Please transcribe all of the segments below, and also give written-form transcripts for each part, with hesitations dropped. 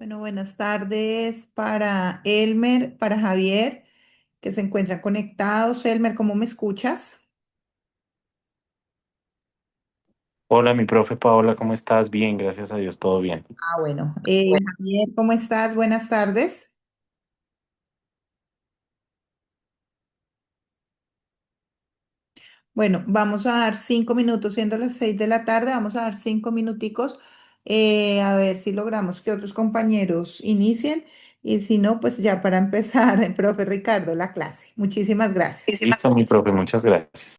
Bueno, buenas tardes para Elmer, para Javier, que se encuentran conectados. Elmer, ¿cómo me escuchas? Hola, mi profe Paola, ¿cómo estás? Bien, gracias a Dios, todo bien. Bueno. Javier, ¿cómo estás? Buenas tardes. Bueno, vamos a dar 5 minutos, siendo las 6 de la tarde, vamos a dar 5 minuticos, a ver si logramos que otros compañeros inicien y si no, pues ya para empezar, profe Ricardo, la clase. Muchísimas gracias. Listo, mi profe, muchas gracias.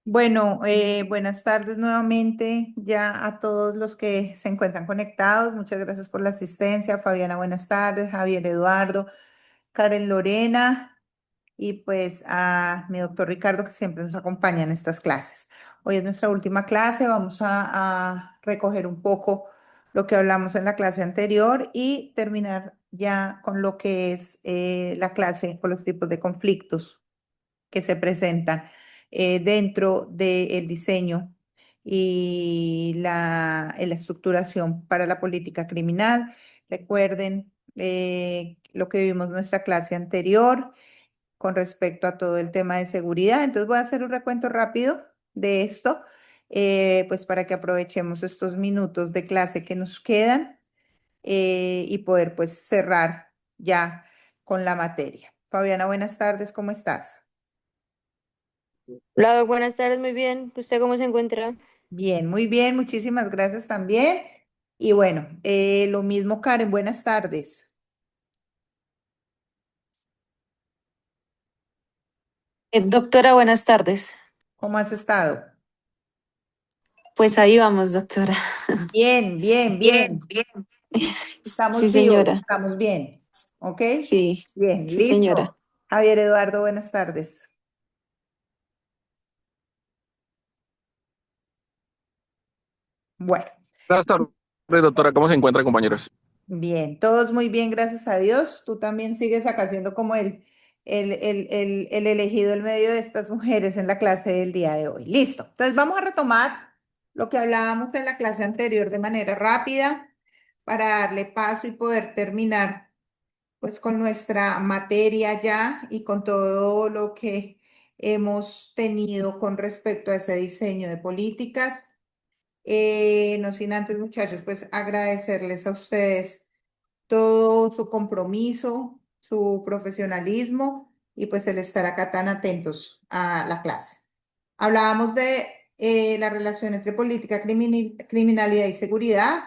Bueno, buenas tardes nuevamente ya a todos los que se encuentran conectados. Muchas gracias por la asistencia. Fabiana, buenas tardes. Javier Eduardo, Karen Lorena y pues a mi doctor Ricardo que siempre nos acompaña en estas clases. Hoy es nuestra última clase. Vamos a recoger un poco lo que hablamos en la clase anterior y terminar ya con lo que es la clase con los tipos de conflictos que se presentan dentro del diseño y la estructuración para la política criminal. Recuerden lo que vimos en nuestra clase anterior con respecto a todo el tema de seguridad. Entonces voy a hacer un recuento rápido de esto, pues para que aprovechemos estos minutos de clase que nos quedan y poder pues cerrar ya con la materia. Fabiana, buenas tardes, ¿cómo estás? Hola, buenas tardes, muy bien. ¿Usted cómo se encuentra? Bien, muy bien, muchísimas gracias también. Y bueno, lo mismo, Karen, buenas tardes. Doctora, buenas tardes. ¿Cómo has estado? Pues ahí vamos, doctora. Bien, bien, Bien, bien. bien. Sí, Estamos vivos, señora. estamos bien. ¿Ok? Sí, Bien, sí, señora. listo. Javier Eduardo, buenas tardes. Bueno, Buenas tardes, doctora. ¿Cómo se encuentra, compañeros? bien, todos muy bien, gracias a Dios. Tú también sigues acá siendo como el elegido en medio de estas mujeres en la clase del día de hoy. Listo. Entonces vamos a retomar lo que hablábamos en la clase anterior de manera rápida para darle paso y poder terminar pues con nuestra materia ya y con todo lo que hemos tenido con respecto a ese diseño de políticas. No sin antes, muchachos, pues agradecerles a ustedes todo su compromiso, su profesionalismo y pues el estar acá tan atentos a la clase. Hablábamos de la relación entre política, criminalidad y seguridad.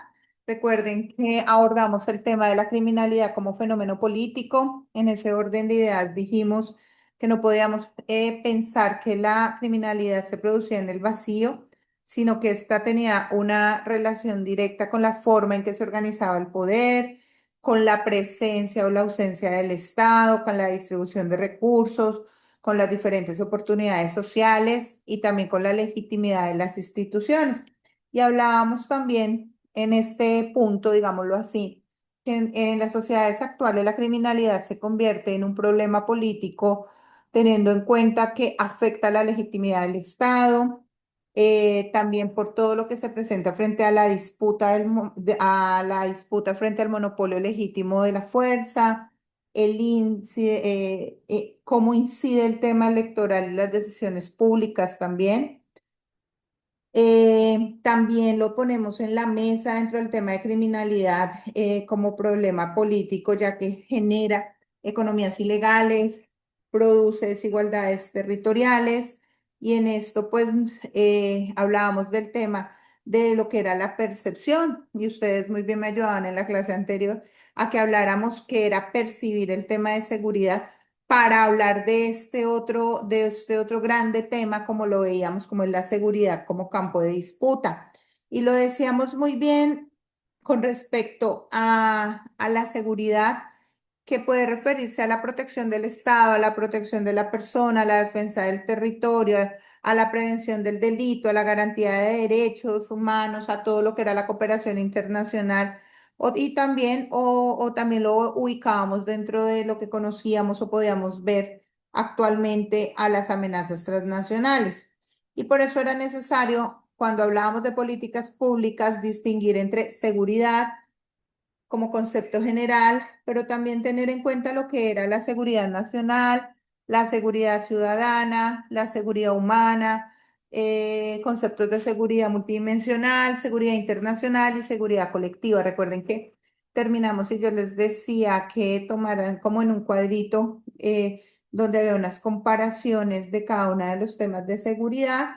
Recuerden que abordamos el tema de la criminalidad como fenómeno político. En ese orden de ideas dijimos que no podíamos pensar que la criminalidad se producía en el vacío, sino que ésta tenía una relación directa con la forma en que se organizaba el poder, con la presencia o la ausencia del Estado, con la distribución de recursos, con las diferentes oportunidades sociales y también con la legitimidad de las instituciones. Y hablábamos también en este punto, digámoslo así, que en las sociedades actuales la criminalidad se convierte en un problema político teniendo en cuenta que afecta la legitimidad del Estado, también por todo lo que se presenta frente a la disputa, a la disputa frente al monopolio legítimo de la fuerza, cómo incide el tema electoral en las decisiones públicas también. También lo ponemos en la mesa dentro del tema de criminalidad como problema político, ya que genera economías ilegales, produce desigualdades territoriales y en esto pues hablábamos del tema de lo que era la percepción y ustedes muy bien me ayudaban en la clase anterior a que habláramos que era percibir el tema de seguridad para hablar de este otro grande tema, como lo veíamos, como es la seguridad como campo de disputa. Y lo decíamos muy bien con respecto a la seguridad que puede referirse a la protección del Estado, a la protección de la persona, a la defensa del territorio, a la prevención del delito, a la garantía de derechos humanos, a todo lo que era la cooperación internacional. Y también, o también lo ubicábamos dentro de lo que conocíamos o podíamos ver actualmente a las amenazas transnacionales. Y por eso era necesario, cuando hablábamos de políticas públicas, distinguir entre seguridad, como concepto general, pero también tener en cuenta lo que era la seguridad nacional, la seguridad ciudadana, la seguridad humana, conceptos de seguridad multidimensional, seguridad internacional y seguridad colectiva. Recuerden que terminamos y yo les decía que tomaran como en un cuadrito donde había unas comparaciones de cada uno de los temas de seguridad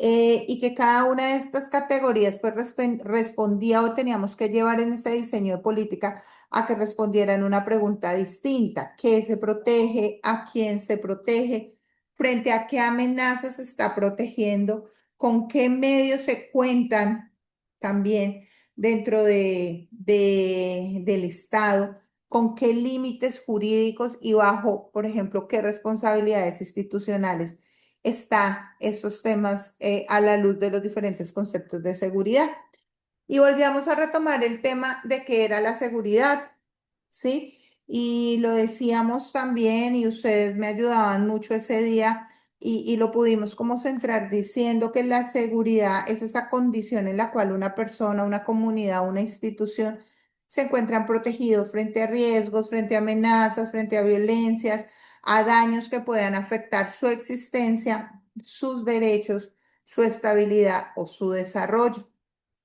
y que cada una de estas categorías pues respondía o teníamos que llevar en ese diseño de política a que respondieran una pregunta distinta: ¿qué se protege? ¿A quién se protege? frente a qué amenazas se está protegiendo, con qué medios se cuentan también dentro del Estado, con qué límites jurídicos y bajo, por ejemplo, qué responsabilidades institucionales está estos temas a la luz de los diferentes conceptos de seguridad. Y volvíamos a retomar el tema de qué era la seguridad, ¿sí? Y lo decíamos también y ustedes me ayudaban mucho ese día y lo pudimos como centrar diciendo que la seguridad es esa condición en la cual una persona, una comunidad, una institución se encuentran protegidos frente a riesgos, frente a amenazas, frente a violencias, a daños que puedan afectar su existencia, sus derechos, su estabilidad o su desarrollo.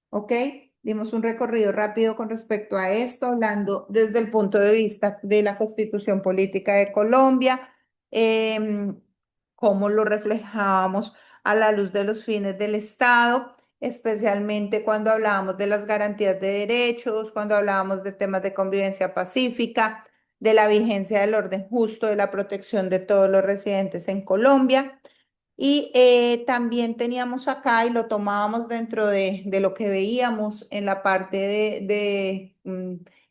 ¿Ok? Dimos un recorrido rápido con respecto a esto, hablando desde el punto de vista de la Constitución Política de Colombia, em, cómo lo reflejábamos a la luz de los fines del Estado, especialmente cuando hablábamos de las garantías de derechos, cuando hablábamos de temas de convivencia pacífica, de la vigencia del orden justo, de la protección de todos los residentes en Colombia. Y también teníamos acá y lo tomábamos dentro de lo que veíamos en la parte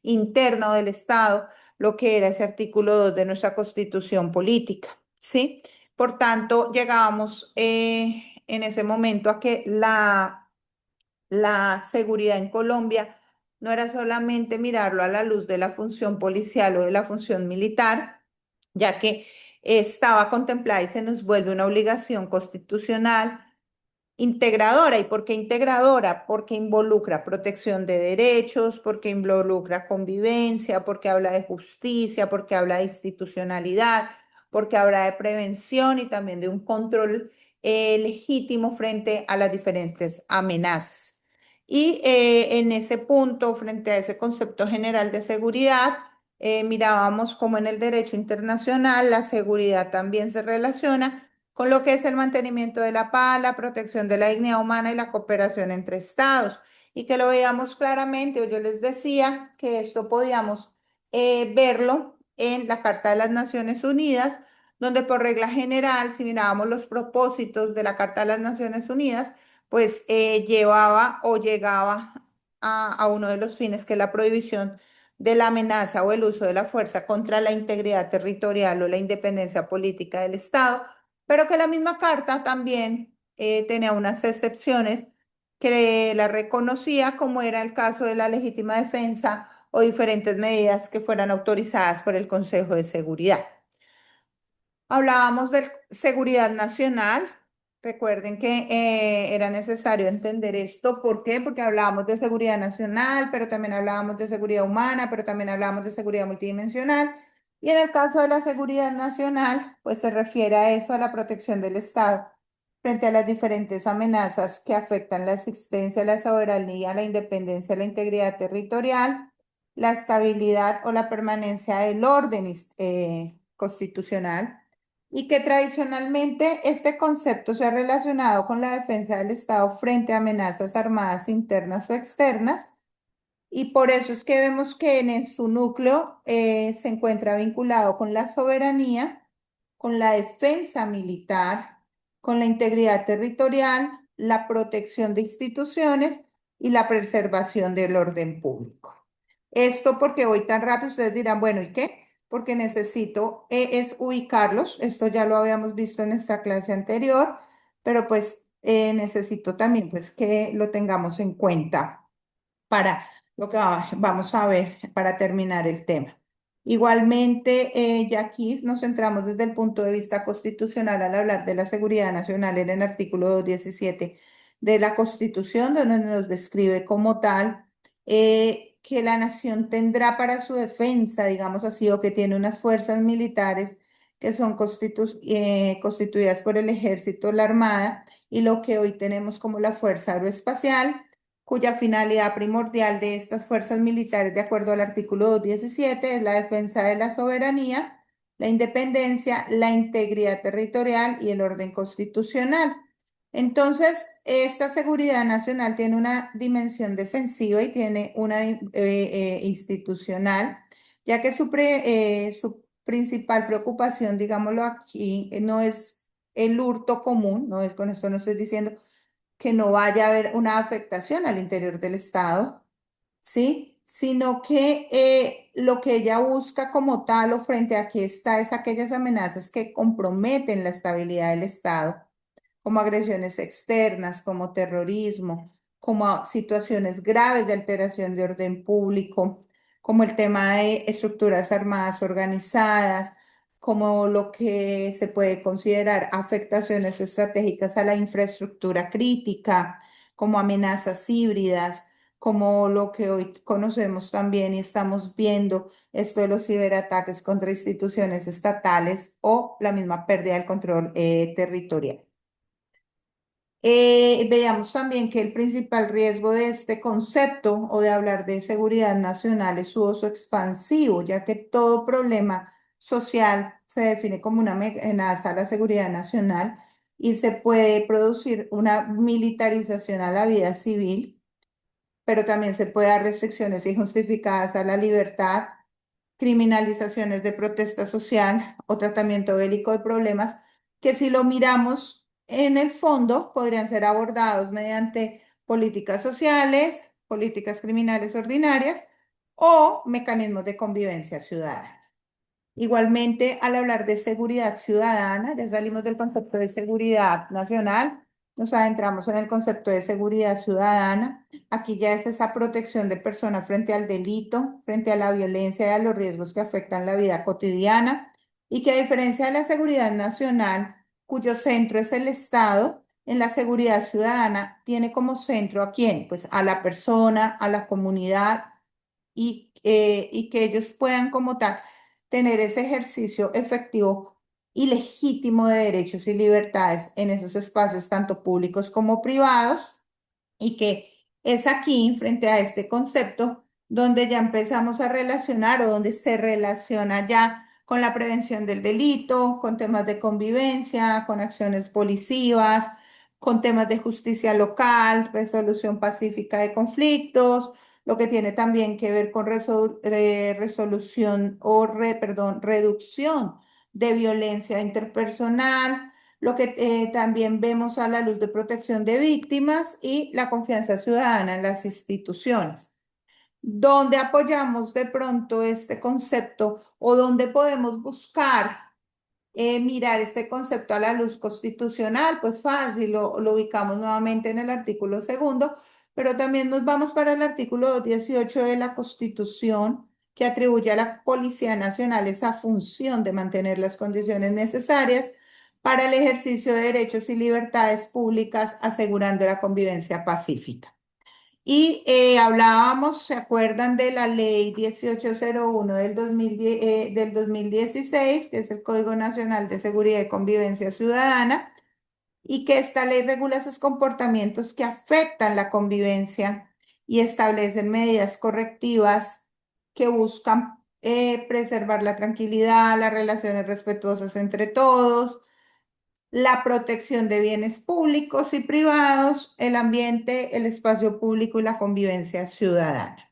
interna o del Estado, lo que era ese artículo 2 de nuestra Constitución política, ¿sí? Por tanto, llegábamos en ese momento a que la seguridad en Colombia no era solamente mirarlo a la luz de la función policial o de la función militar, ya que estaba contemplada y se nos vuelve una obligación constitucional integradora. ¿Y por qué integradora? Porque involucra protección de derechos, porque involucra convivencia, porque habla de justicia, porque habla de institucionalidad, porque habla de prevención y también de un control legítimo frente a las diferentes amenazas. Y en ese punto, frente a ese concepto general de seguridad, mirábamos cómo en el derecho internacional la seguridad también se relaciona con lo que es el mantenimiento de la paz, la protección de la dignidad humana y la cooperación entre estados. Y que lo veíamos claramente, o yo les decía que esto podíamos verlo en la Carta de las Naciones Unidas, donde por regla general, si mirábamos los propósitos de la Carta de las Naciones Unidas, pues llevaba o llegaba a uno de los fines que es la prohibición de la amenaza o el uso de la fuerza contra la integridad territorial o la independencia política del Estado, pero que la misma carta también tenía unas excepciones que la reconocía, como era el caso de la legítima defensa o diferentes medidas que fueran autorizadas por el Consejo de Seguridad. Hablábamos de seguridad nacional. Recuerden que era necesario entender esto. ¿Por qué? Porque hablábamos de seguridad nacional, pero también hablábamos de seguridad humana, pero también hablábamos de seguridad multidimensional. Y en el caso de la seguridad nacional, pues se refiere a eso, a la protección del Estado frente a las diferentes amenazas que afectan la existencia, la soberanía, la independencia, la integridad territorial, la estabilidad o la permanencia del orden constitucional y que tradicionalmente este concepto se ha relacionado con la defensa del Estado frente a amenazas armadas internas o externas, y por eso es que vemos que en su núcleo se encuentra vinculado con la soberanía, con la defensa militar, con la integridad territorial, la protección de instituciones y la preservación del orden público. Esto porque voy tan rápido, ustedes dirán, bueno, ¿y qué? Porque necesito es ubicarlos. Esto ya lo habíamos visto en esta clase anterior, pero pues necesito también pues que lo tengamos en cuenta para lo que vamos a ver para terminar el tema. Igualmente, ya aquí nos centramos desde el punto de vista constitucional al hablar de la seguridad nacional en el artículo 217 de la Constitución, donde nos describe como tal que la nación tendrá para su defensa, digamos así, o que tiene unas fuerzas militares que son constituidas por el ejército, la armada, y lo que hoy tenemos como la Fuerza Aeroespacial, cuya finalidad primordial de estas fuerzas militares, de acuerdo al artículo 217, es la defensa de la soberanía, la independencia, la integridad territorial y el orden constitucional. Entonces, esta seguridad nacional tiene una dimensión defensiva y tiene una institucional, ya que su principal preocupación, digámoslo aquí, no es el hurto común, no es con esto no estoy diciendo que no vaya a haber una afectación al interior del Estado, ¿sí? Sino que lo que ella busca como tal o frente a que está es aquellas amenazas que comprometen la estabilidad del Estado, como agresiones externas, como terrorismo, como situaciones graves de alteración de orden público, como el tema de estructuras armadas organizadas, como lo que se puede considerar afectaciones estratégicas a la infraestructura crítica, como amenazas híbridas, como lo que hoy conocemos también y estamos viendo, esto de los ciberataques contra instituciones estatales o la misma pérdida del control territorial. Veamos también que el principal riesgo de este concepto o de hablar de seguridad nacional es su uso expansivo, ya que todo problema social se define como una amenaza a la seguridad nacional y se puede producir una militarización a la vida civil, pero también se puede dar restricciones injustificadas a la libertad, criminalizaciones de protesta social o tratamiento bélico de problemas que si lo miramos en el fondo podrían ser abordados mediante políticas sociales, políticas criminales ordinarias o mecanismos de convivencia ciudadana. Igualmente, al hablar de seguridad ciudadana, ya salimos del concepto de seguridad nacional, nos adentramos en el concepto de seguridad ciudadana. Aquí ya es esa protección de personas frente al delito, frente a la violencia y a los riesgos que afectan la vida cotidiana, y que a diferencia de la seguridad nacional, cuyo centro es el Estado, en la seguridad ciudadana tiene como centro ¿a quién? Pues a la persona, a la comunidad y que ellos puedan como tal tener ese ejercicio efectivo y legítimo de derechos y libertades en esos espacios, tanto públicos como privados, y que es aquí, frente a este concepto, donde ya empezamos a relacionar o donde se relaciona ya con la prevención del delito, con temas de convivencia, con acciones policivas, con temas de justicia local, resolución pacífica de conflictos, lo que tiene también que ver con resolución o, perdón, reducción de violencia interpersonal, lo que también vemos a la luz de protección de víctimas y la confianza ciudadana en las instituciones. ¿Dónde apoyamos de pronto este concepto o dónde podemos buscar mirar este concepto a la luz constitucional? Pues fácil, lo ubicamos nuevamente en el artículo segundo, pero también nos vamos para el artículo 18 de la Constitución, que atribuye a la Policía Nacional esa función de mantener las condiciones necesarias para el ejercicio de derechos y libertades públicas, asegurando la convivencia pacífica. Y hablábamos, ¿se acuerdan de la ley 1801 del 2016, que es el Código Nacional de Seguridad y Convivencia Ciudadana? Y que esta ley regula esos comportamientos que afectan la convivencia y establecen medidas correctivas que buscan preservar la tranquilidad, las relaciones respetuosas entre todos, la protección de bienes públicos y privados, el ambiente, el espacio público y la convivencia ciudadana.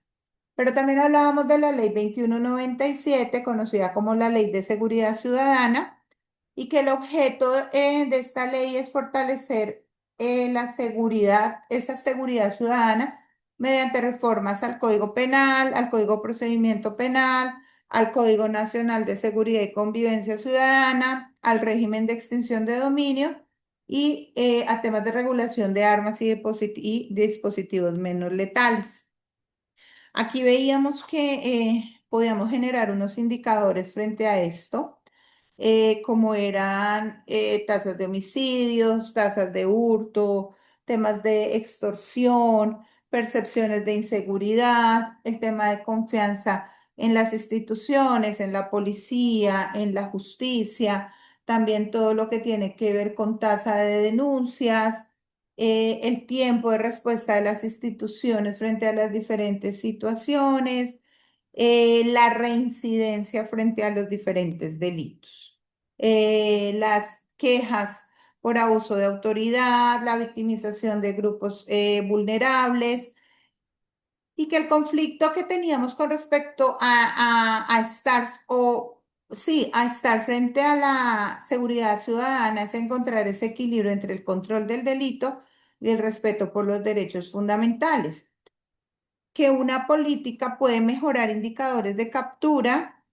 Pero también hablábamos de la Ley 2197, conocida como la Ley de Seguridad Ciudadana, y que el objeto de esta ley es fortalecer la seguridad, esa seguridad ciudadana, mediante reformas al Código Penal, al Código Procedimiento Penal, al Código Nacional de Seguridad y Convivencia Ciudadana, al régimen de extinción de dominio y a temas de regulación de armas y dispositivos menos letales. Aquí veíamos que podíamos generar unos indicadores frente a esto, como eran tasas de homicidios, tasas de hurto, temas de extorsión, percepciones de inseguridad, el tema de confianza en las instituciones, en la policía, en la justicia, también todo lo que tiene que ver con tasa de denuncias, el tiempo de respuesta de las instituciones frente a las diferentes situaciones, la reincidencia frente a los diferentes delitos, las quejas por abuso de autoridad, la victimización de grupos vulnerables y que el conflicto que teníamos con respecto a estar o sí, a estar frente a la seguridad ciudadana es encontrar ese equilibrio entre el control del delito y el respeto por los derechos fundamentales. Que una política puede mejorar indicadores de captura,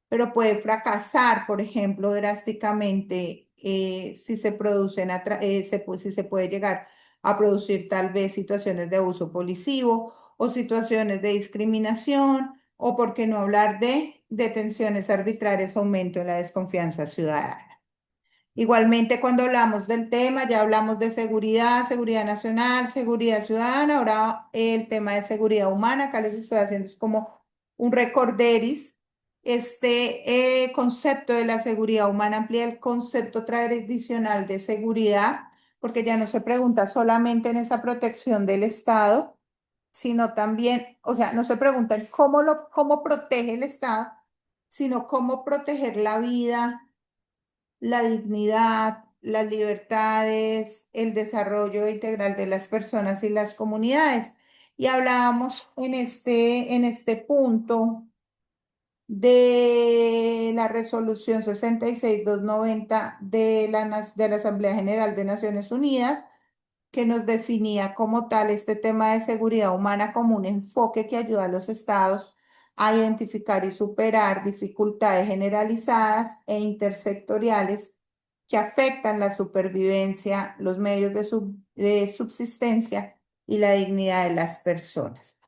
pero puede fracasar, por ejemplo, drásticamente si se producen, si se puede llegar a producir tal vez situaciones de abuso policivo o situaciones de discriminación, o por qué no hablar de detenciones arbitrarias, aumento en la desconfianza ciudadana. Igualmente, cuando hablamos del tema, ya hablamos de seguridad, seguridad nacional, seguridad ciudadana, ahora el tema de seguridad humana, acá les estoy haciendo es como un recorderis. Este concepto de la seguridad humana amplía el concepto tradicional de seguridad, porque ya no se pregunta solamente en esa protección del Estado, sino también, o sea, no se pregunta en cómo protege el Estado, sino cómo proteger la vida, la dignidad, las libertades, el desarrollo integral de las personas y las comunidades. Y hablábamos en este punto de la resolución 66290 de la Asamblea General de Naciones Unidas, que nos definía como tal este tema de seguridad humana como un enfoque que ayuda a los estados a identificar y superar dificultades generalizadas e intersectoriales que afectan la supervivencia, los medios de subsistencia y la dignidad de las personas.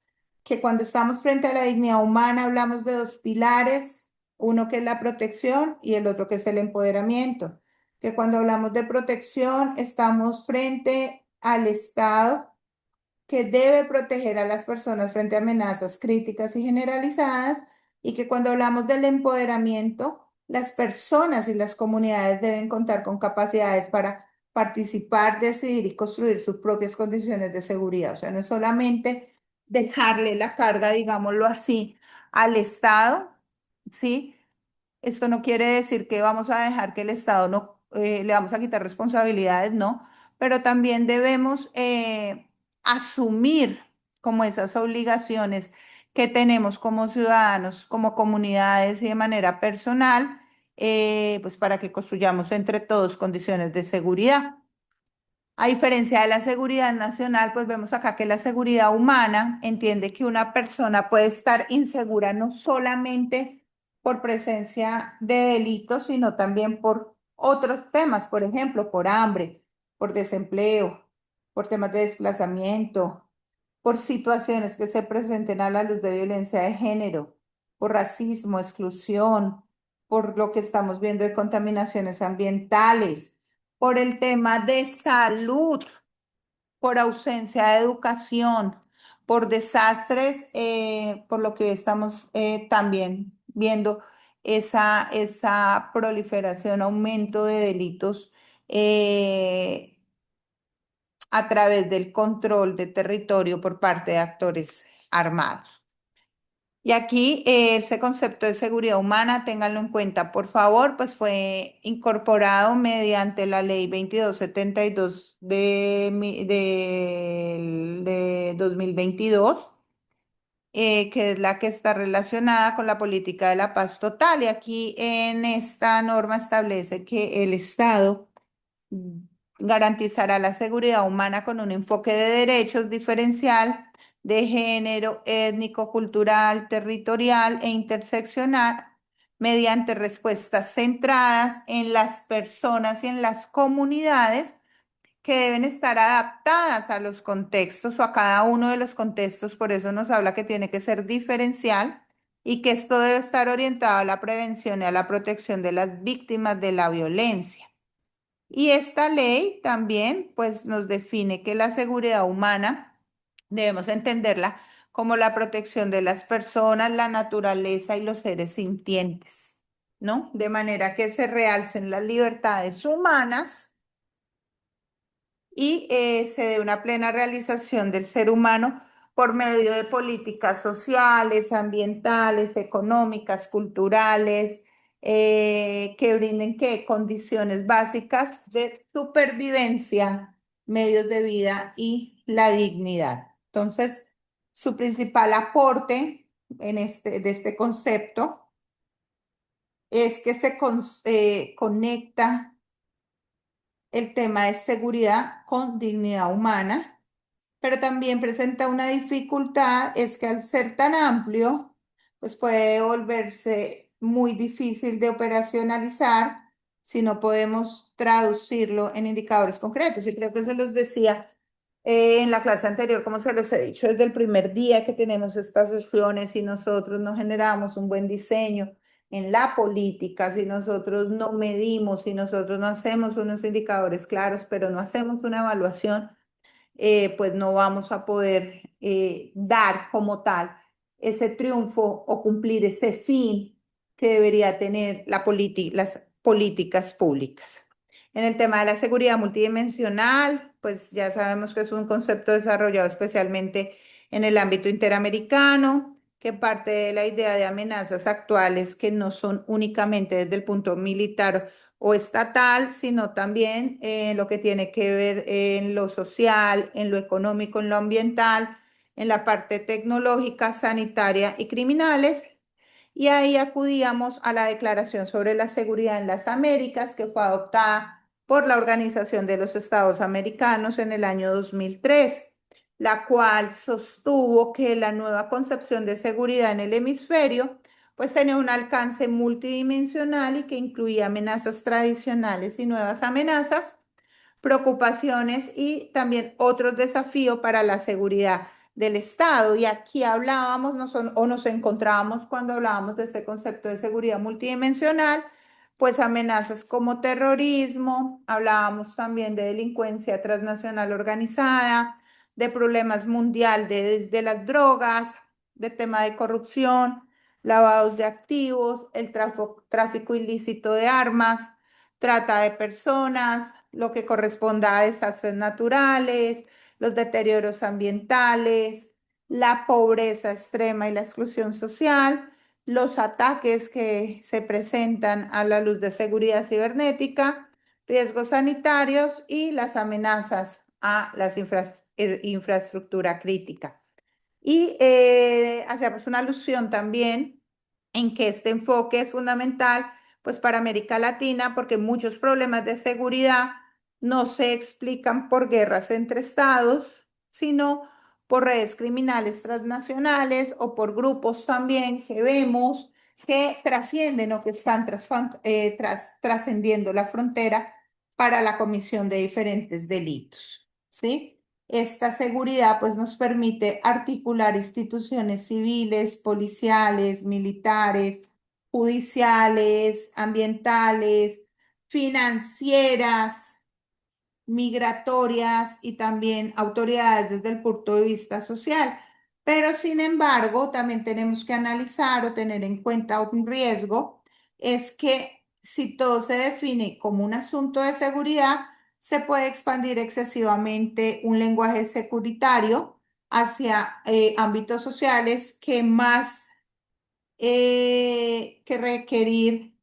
Que cuando estamos frente a la dignidad humana hablamos de dos pilares, uno que es la protección y el otro que es el empoderamiento. Que cuando hablamos de protección estamos frente al Estado que debe proteger a las personas frente a amenazas críticas y generalizadas, y que cuando hablamos del empoderamiento, las personas y las comunidades deben contar con capacidades para participar, decidir y construir sus propias condiciones de seguridad. O sea, no es solamente dejarle la carga, digámoslo así, al Estado, ¿sí? Esto no quiere decir que vamos a dejar que el Estado no, le vamos a quitar responsabilidades, no, pero también debemos asumir como esas obligaciones que tenemos como ciudadanos, como comunidades y de manera personal, pues para que construyamos entre todos condiciones de seguridad. A diferencia de la seguridad nacional, pues vemos acá que la seguridad humana entiende que una persona puede estar insegura no solamente por presencia de delitos, sino también por otros temas, por ejemplo, por hambre, por desempleo, por temas de desplazamiento, por situaciones que se presenten a la luz de violencia de género, por racismo, exclusión, por lo que estamos viendo de contaminaciones ambientales, por el tema de salud, por ausencia de educación, por desastres, por lo que estamos también viendo esa proliferación, aumento de delitos a través del control de territorio por parte de actores armados. Y aquí ese concepto de seguridad humana, ténganlo en cuenta, por favor, pues fue incorporado mediante la ley 2272 de 2022, que es la que está relacionada con la política de la paz total. Y aquí en esta norma establece que el Estado garantizará la seguridad humana con un enfoque de derechos diferencial de género, étnico, cultural, territorial e interseccional mediante respuestas centradas en las personas y en las comunidades que deben estar adaptadas a los contextos o a cada uno de los contextos. Por eso nos habla que tiene que ser diferencial y que esto debe estar orientado a la prevención y a la protección de las víctimas de la violencia. Y esta ley también pues nos define que la seguridad humana debemos entenderla como la protección de las personas, la naturaleza y los seres sintientes, ¿no? De manera que se realcen las libertades humanas y se dé una plena realización del ser humano por medio de políticas sociales, ambientales, económicas, culturales, que brinden ¿qué? Condiciones básicas de supervivencia, medios de vida y la dignidad. Entonces, su principal aporte de este concepto es que conecta el tema de seguridad con dignidad humana, pero también presenta una dificultad, es que al ser tan amplio, pues puede volverse muy difícil de operacionalizar si no podemos traducirlo en indicadores concretos. Y creo que se los decía en la clase anterior, como se los he dicho, desde el primer día que tenemos estas sesiones, si nosotros no generamos un buen diseño en la política, si nosotros no medimos, si nosotros no hacemos unos indicadores claros, pero no hacemos una evaluación, pues no vamos a poder dar como tal ese triunfo o cumplir ese fin que debería tener las políticas públicas. En el tema de la seguridad multidimensional, pues ya sabemos que es un concepto desarrollado especialmente en el ámbito interamericano, que parte de la idea de amenazas actuales que no son únicamente desde el punto militar o estatal, sino también en lo que tiene que ver en lo social, en lo económico, en lo ambiental, en la parte tecnológica, sanitaria y criminales. Y ahí acudíamos a la Declaración sobre la Seguridad en las Américas, que fue adoptada por la Organización de los Estados Americanos en el año 2003, la cual sostuvo que la nueva concepción de seguridad en el hemisferio pues tenía un alcance multidimensional y que incluía amenazas tradicionales y nuevas amenazas, preocupaciones y también otros desafíos para la seguridad del Estado. Y aquí hablábamos o nos encontrábamos cuando hablábamos de este concepto de seguridad multidimensional, pues amenazas como terrorismo, hablábamos también de delincuencia transnacional organizada, de problemas mundial de las drogas, de tema de corrupción, lavados de activos, el tráfico ilícito de armas, trata de personas, lo que corresponda a desastres naturales, los deterioros ambientales, la pobreza extrema y la exclusión social, los ataques que se presentan a la luz de seguridad cibernética, riesgos sanitarios y las amenazas a la infraestructura crítica. Y hacemos una alusión también en que este enfoque es fundamental pues para América Latina porque muchos problemas de seguridad no se explican por guerras entre estados, sino por redes criminales transnacionales o por grupos también que vemos que trascienden o que están trascendiendo la frontera para la comisión de diferentes delitos, ¿sí? Esta seguridad pues nos permite articular instituciones civiles, policiales, militares, judiciales, ambientales, financieras, migratorias y también autoridades desde el punto de vista social. Pero sin embargo, también tenemos que analizar o tener en cuenta un riesgo, es que si todo se define como un asunto de seguridad, se puede expandir excesivamente un lenguaje securitario hacia ámbitos sociales que más que requerir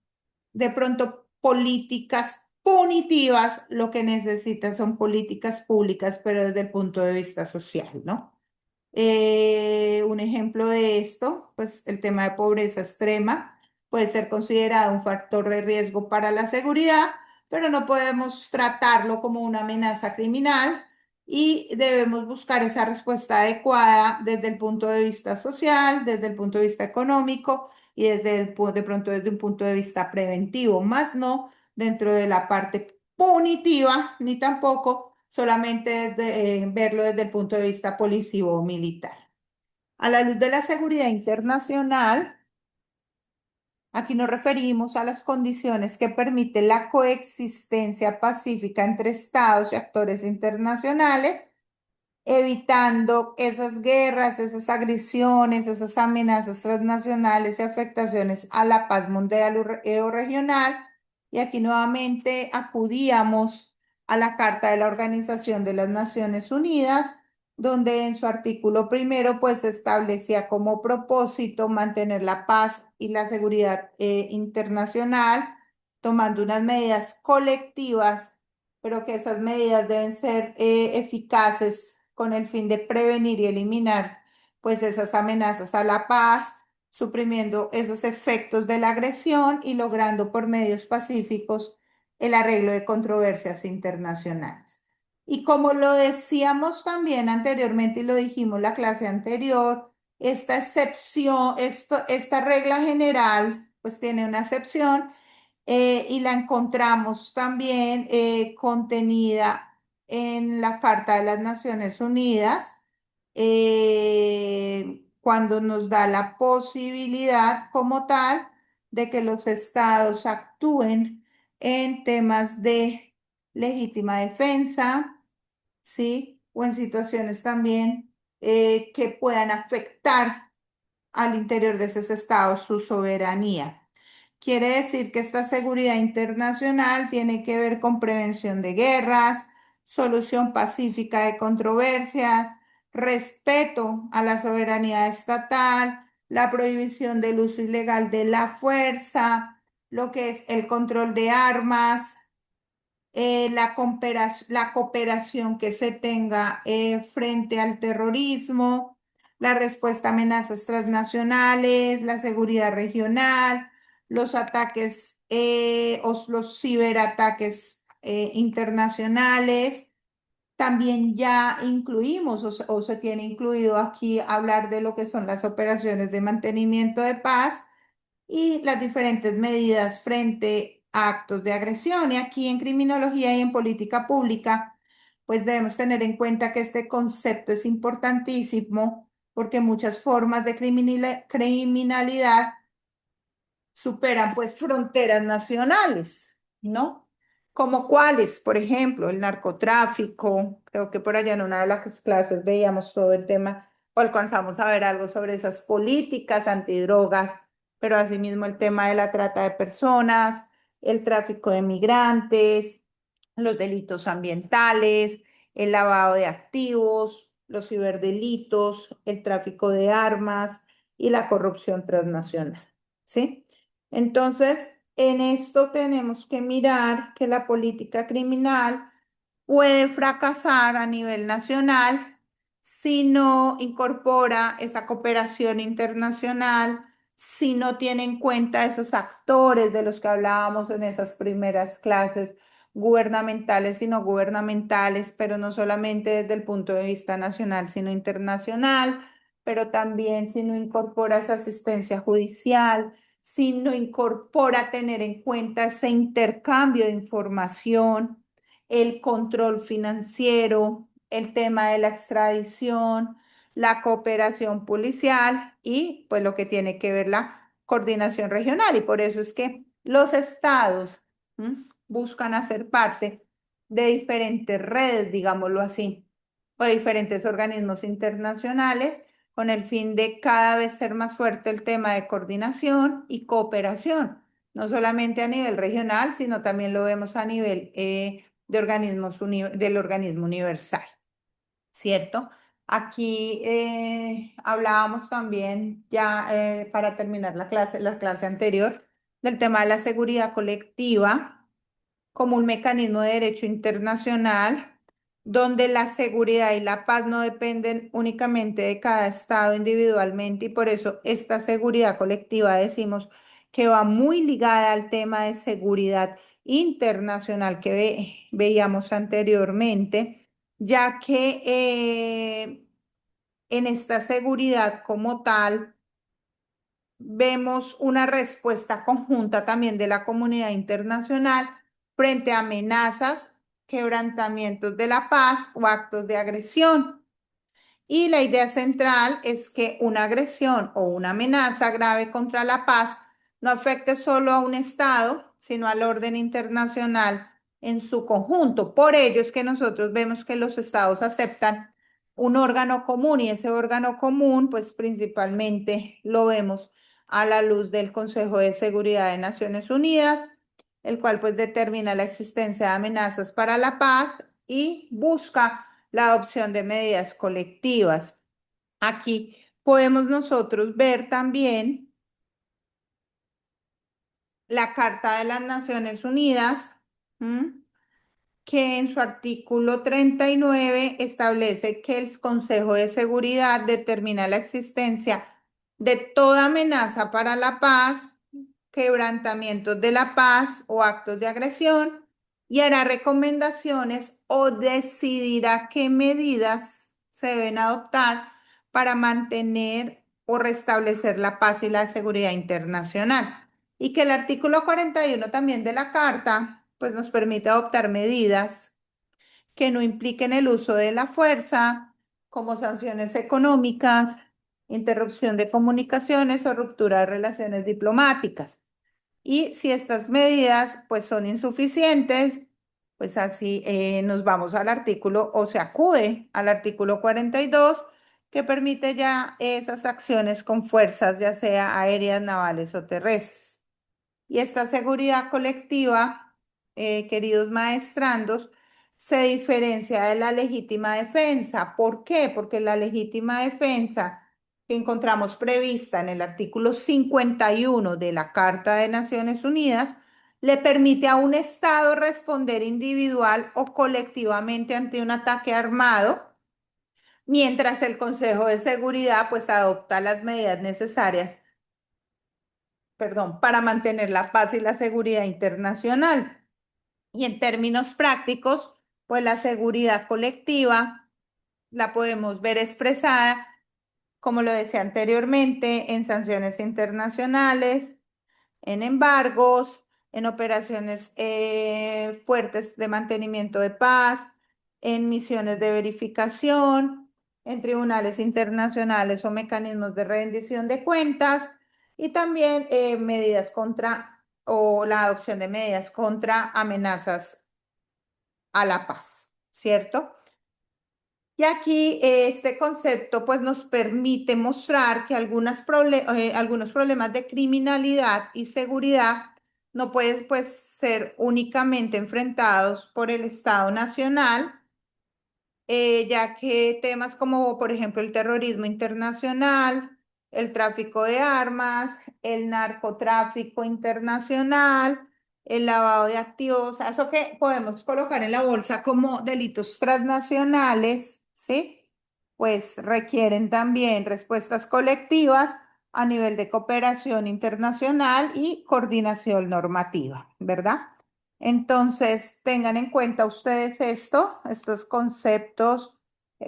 de pronto políticas punitivas, lo que necesita son políticas públicas, pero desde el punto de vista social, ¿no? Un ejemplo de esto, pues el tema de pobreza extrema puede ser considerado un factor de riesgo para la seguridad, pero no podemos tratarlo como una amenaza criminal y debemos buscar esa respuesta adecuada desde el punto de vista social, desde el punto de vista económico y de pronto desde un punto de vista preventivo, más no dentro de la parte punitiva, ni tampoco solamente verlo desde el punto de vista policivo o militar. A la luz de la seguridad internacional, aquí nos referimos a las condiciones que permiten la coexistencia pacífica entre estados y actores internacionales, evitando esas guerras, esas agresiones, esas amenazas transnacionales y afectaciones a la paz mundial o regional. Y aquí nuevamente acudíamos a la Carta de la Organización de las Naciones Unidas, donde en su artículo primero pues establecía como propósito mantener la paz y la seguridad internacional, tomando unas medidas colectivas, pero que esas medidas deben ser eficaces con el fin de prevenir y eliminar pues esas amenazas a la paz, suprimiendo esos efectos de la agresión y logrando por medios pacíficos el arreglo de controversias internacionales. Y como lo decíamos también anteriormente y lo dijimos la clase anterior, esta excepción, esta regla general, pues tiene una excepción y la encontramos también contenida en la Carta de las Naciones Unidas, cuando nos da la posibilidad como tal de que los estados actúen en temas de legítima defensa, ¿sí? O en situaciones también que puedan afectar al interior de esos estados su soberanía. Quiere decir que esta seguridad internacional tiene que ver con prevención de guerras, solución pacífica de controversias, respeto a la soberanía estatal, la prohibición del uso ilegal de la fuerza, lo que es el control de armas, la cooperación que se tenga frente al terrorismo, la respuesta a amenazas transnacionales, la seguridad regional, los ataques o los ciberataques internacionales. También ya incluimos o se tiene incluido aquí hablar de lo que son las operaciones de mantenimiento de paz y las diferentes medidas frente a actos de agresión. Y aquí en criminología y en política pública, pues debemos tener en cuenta que este concepto es importantísimo porque muchas formas de criminalidad superan pues fronteras nacionales, ¿no? Como cuáles, por ejemplo, el narcotráfico, creo que por allá en una de las clases veíamos todo el tema o alcanzamos a ver algo sobre esas políticas antidrogas, pero asimismo el tema de la trata de personas, el tráfico de migrantes, los delitos ambientales, el lavado de activos, los ciberdelitos, el tráfico de armas y la corrupción transnacional, ¿sí? Entonces, en esto tenemos que mirar que la política criminal puede fracasar a nivel nacional si no incorpora esa cooperación internacional, si no tiene en cuenta esos actores de los que hablábamos en esas primeras clases, gubernamentales y no gubernamentales, pero no solamente desde el punto de vista nacional, sino internacional, pero también si no incorpora esa asistencia judicial, si no incorpora tener en cuenta ese intercambio de información, el control financiero, el tema de la extradición, la cooperación policial y pues lo que tiene que ver la coordinación regional. Y por eso es que los estados buscan hacer parte de diferentes redes, digámoslo así, o de diferentes organismos internacionales con el fin de cada vez ser más fuerte el tema de coordinación y cooperación, no solamente a nivel regional, sino también lo vemos a nivel del organismo universal, ¿cierto? Aquí hablábamos también, ya para terminar la clase anterior, del tema de la seguridad colectiva como un mecanismo de derecho internacional donde la seguridad y la paz no dependen únicamente de cada estado individualmente y por eso esta seguridad colectiva decimos que va muy ligada al tema de seguridad internacional que veíamos anteriormente, ya que en esta seguridad como tal, vemos una respuesta conjunta también de la comunidad internacional frente a amenazas, quebrantamientos de la paz o actos de agresión. Y la idea central es que una agresión o una amenaza grave contra la paz no afecte solo a un Estado, sino al orden internacional en su conjunto. Por ello es que nosotros vemos que los Estados aceptan un órgano común y ese órgano común, pues principalmente lo vemos a la luz del Consejo de Seguridad de Naciones Unidas, el cual pues determina la existencia de amenazas para la paz y busca la adopción de medidas colectivas. Aquí podemos nosotros ver también la Carta de las Naciones Unidas, ¿m? Que en su artículo 39 establece que el Consejo de Seguridad determina la existencia de toda amenaza para la paz, quebrantamientos de la paz o actos de agresión y hará recomendaciones o decidirá qué medidas se deben adoptar para mantener o restablecer la paz y la seguridad internacional. Y que el artículo 41 también de la Carta, pues nos permite adoptar medidas que no impliquen el uso de la fuerza, como sanciones económicas, interrupción de comunicaciones o ruptura de relaciones diplomáticas. Y si estas medidas pues son insuficientes, pues así nos vamos al artículo o se acude al artículo 42 que permite ya esas acciones con fuerzas, ya sea aéreas, navales o terrestres. Y esta seguridad colectiva, queridos maestrandos, se diferencia de la legítima defensa. ¿Por qué? Porque la legítima defensa que encontramos prevista en el artículo 51 de la Carta de Naciones Unidas le permite a un Estado responder individual o colectivamente ante un ataque armado, mientras el Consejo de Seguridad pues adopta las medidas necesarias, perdón, para mantener la paz y la seguridad internacional. Y en términos prácticos, pues la seguridad colectiva la podemos ver expresada, como lo decía anteriormente, en sanciones internacionales, en embargos, en operaciones fuertes de mantenimiento de paz, en misiones de verificación, en tribunales internacionales o mecanismos de rendición de cuentas y también medidas contra o la adopción de medidas contra amenazas a la paz, ¿cierto? Y aquí este concepto pues nos permite mostrar que algunos problemas de criminalidad y seguridad no pueden pues ser únicamente enfrentados por el Estado Nacional, ya que temas como, por ejemplo, el terrorismo internacional, el tráfico de armas, el narcotráfico internacional, el lavado de activos, o sea, eso que podemos colocar en la bolsa como delitos transnacionales, ¿sí? Pues requieren también respuestas colectivas a nivel de cooperación internacional y coordinación normativa, ¿verdad? Entonces, tengan en cuenta ustedes estos conceptos,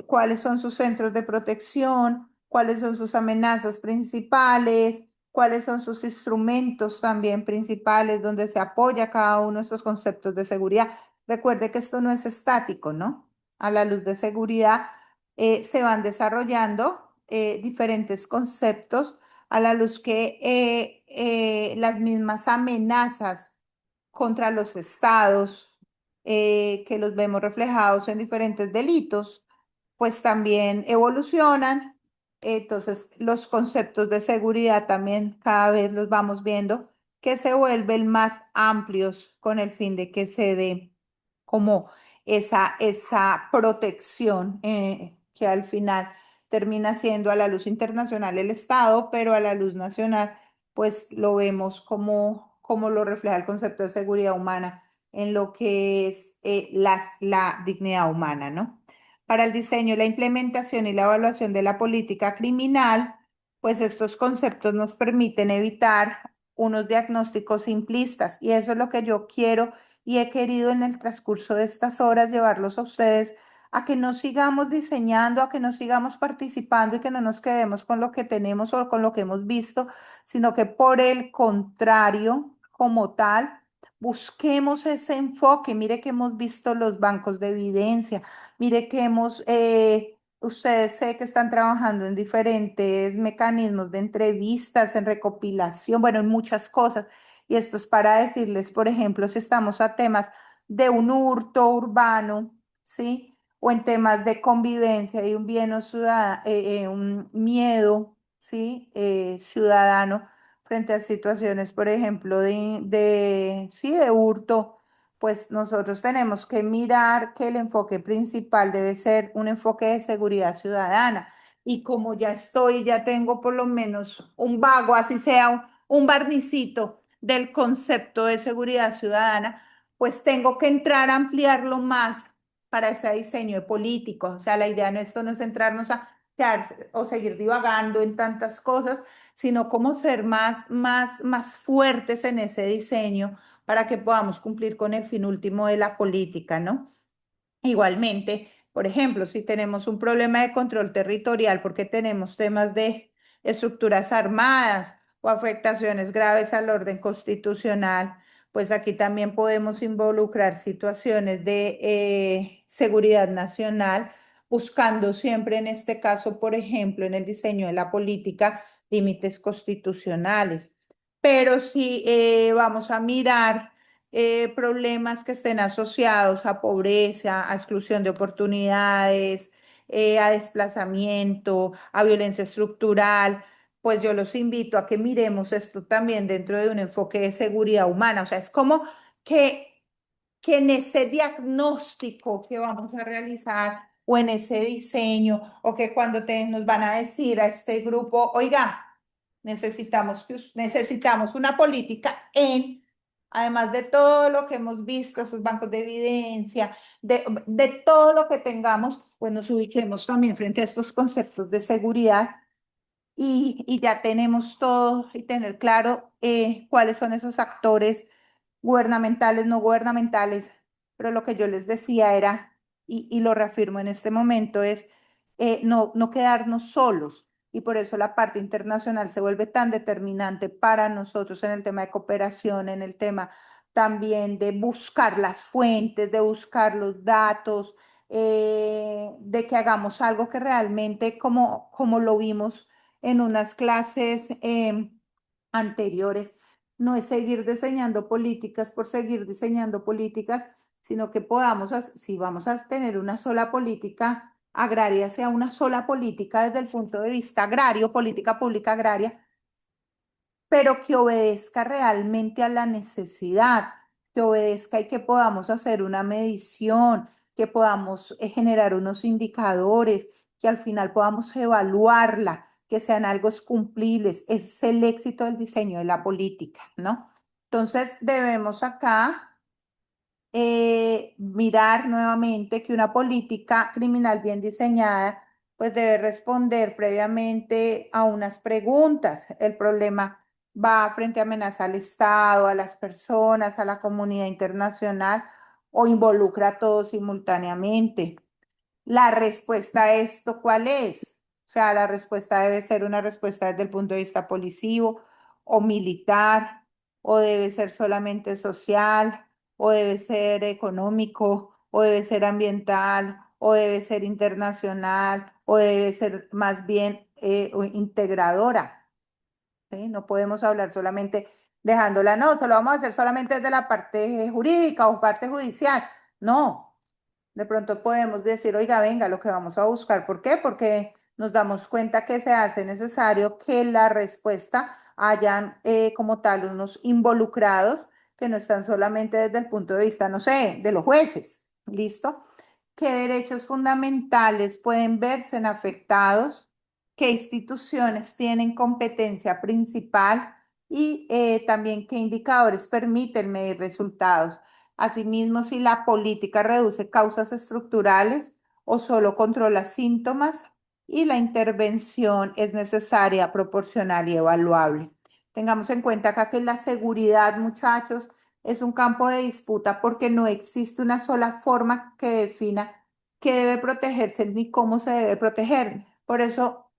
cuáles son sus centros de protección, cuáles son sus amenazas principales, cuáles son sus instrumentos también principales donde se apoya cada uno de estos conceptos de seguridad. Recuerde que esto no es estático, ¿no? A la luz de seguridad se van desarrollando diferentes conceptos a la luz que las mismas amenazas contra los estados, que los vemos reflejados en diferentes delitos, pues también evolucionan. Entonces, los conceptos de seguridad también cada vez los vamos viendo que se vuelven más amplios con el fin de que se dé como esa protección que al final termina siendo a la luz internacional el Estado, pero a la luz nacional pues lo vemos como lo refleja el concepto de seguridad humana en lo que es la dignidad humana, ¿no? Para el diseño, la implementación y la evaluación de la política criminal, pues estos conceptos nos permiten evitar unos diagnósticos simplistas y eso es lo que yo quiero y he querido en el transcurso de estas horas llevarlos a ustedes a que no sigamos diseñando, a que no sigamos participando y que no nos quedemos con lo que tenemos o con lo que hemos visto, sino que por el contrario, como tal, busquemos ese enfoque. Mire que hemos visto los bancos de evidencia, mire que ustedes sé que están trabajando en diferentes mecanismos de entrevistas, en recopilación, bueno, en muchas cosas. Y esto es para decirles, por ejemplo, si estamos a temas de un hurto urbano, ¿sí? O en temas de convivencia y un bien o un miedo, ¿sí? Ciudadano frente a situaciones, por ejemplo, sí, de hurto, pues nosotros tenemos que mirar que el enfoque principal debe ser un enfoque de seguridad ciudadana. Y como ya tengo por lo menos un vago, así sea un barnicito del concepto de seguridad ciudadana, pues tengo que entrar a ampliarlo más para ese diseño de políticos. O sea, la idea de esto no es centrarnos a quedarse o seguir divagando en tantas cosas, sino como ser más fuertes en ese diseño para que podamos cumplir con el fin último de la política, ¿no? Igualmente, por ejemplo, si tenemos un problema de control territorial porque tenemos temas de estructuras armadas o afectaciones graves al orden constitucional, pues aquí también podemos involucrar situaciones de seguridad nacional, buscando siempre en este caso, por ejemplo, en el diseño de la política, límites constitucionales. Pero si vamos a mirar problemas que estén asociados a pobreza, a exclusión de oportunidades, a desplazamiento, a violencia estructural, pues yo los invito a que miremos esto también dentro de un enfoque de seguridad humana. O sea, es como que, que en ese diagnóstico que vamos a realizar o en ese diseño o que cuando nos van a decir a este grupo, oiga, necesitamos una política en, además de todo lo que hemos visto, esos bancos de evidencia, de todo lo que tengamos, pues nos ubiquemos también frente a estos conceptos de seguridad y ya tenemos todo y tener claro cuáles son esos actores gubernamentales, no gubernamentales, pero lo que yo les decía era, y lo reafirmo en este momento, es no quedarnos solos. Y por eso la parte internacional se vuelve tan determinante para nosotros en el tema de cooperación, en el tema también de buscar las fuentes, de buscar los datos, de que hagamos algo que realmente, como lo vimos en unas clases anteriores, no es seguir diseñando políticas por seguir diseñando políticas, sino que podamos, si vamos a tener una sola política agraria, sea una sola política desde el punto de vista agrario, política pública agraria, pero que obedezca realmente a la necesidad, que obedezca y que podamos hacer una medición, que podamos generar unos indicadores, que al final podamos evaluarla, que sean algo cumplibles. Ese es el éxito del diseño de la política, ¿no? Entonces debemos acá mirar nuevamente que una política criminal bien diseñada pues debe responder previamente a unas preguntas. El problema va frente a amenaza al Estado, a las personas, a la comunidad internacional o involucra a todos simultáneamente. La respuesta a esto, ¿cuál es? O sea, la respuesta debe ser una respuesta desde el punto de vista policivo o militar, o debe ser solamente social, o debe ser económico, o debe ser ambiental, o debe ser internacional, o debe ser más bien integradora. ¿Sí? No podemos hablar solamente dejándola, no, solo vamos a hacer solamente desde la parte jurídica o parte judicial. No, de pronto podemos decir, oiga, venga, lo que vamos a buscar. ¿Por qué? Porque nos damos cuenta que se hace necesario que la respuesta hayan como tal unos involucrados que no están solamente desde el punto de vista, no sé, de los jueces. ¿Listo? ¿Qué derechos fundamentales pueden verse afectados? ¿Qué instituciones tienen competencia principal? Y también qué indicadores permiten medir resultados. Asimismo, si la política reduce causas estructurales o solo controla síntomas y la intervención es necesaria, proporcional y evaluable. Tengamos en cuenta acá que la seguridad, muchachos, es un campo de disputa porque no existe una sola forma que defina qué debe protegerse ni cómo se debe proteger. Por eso,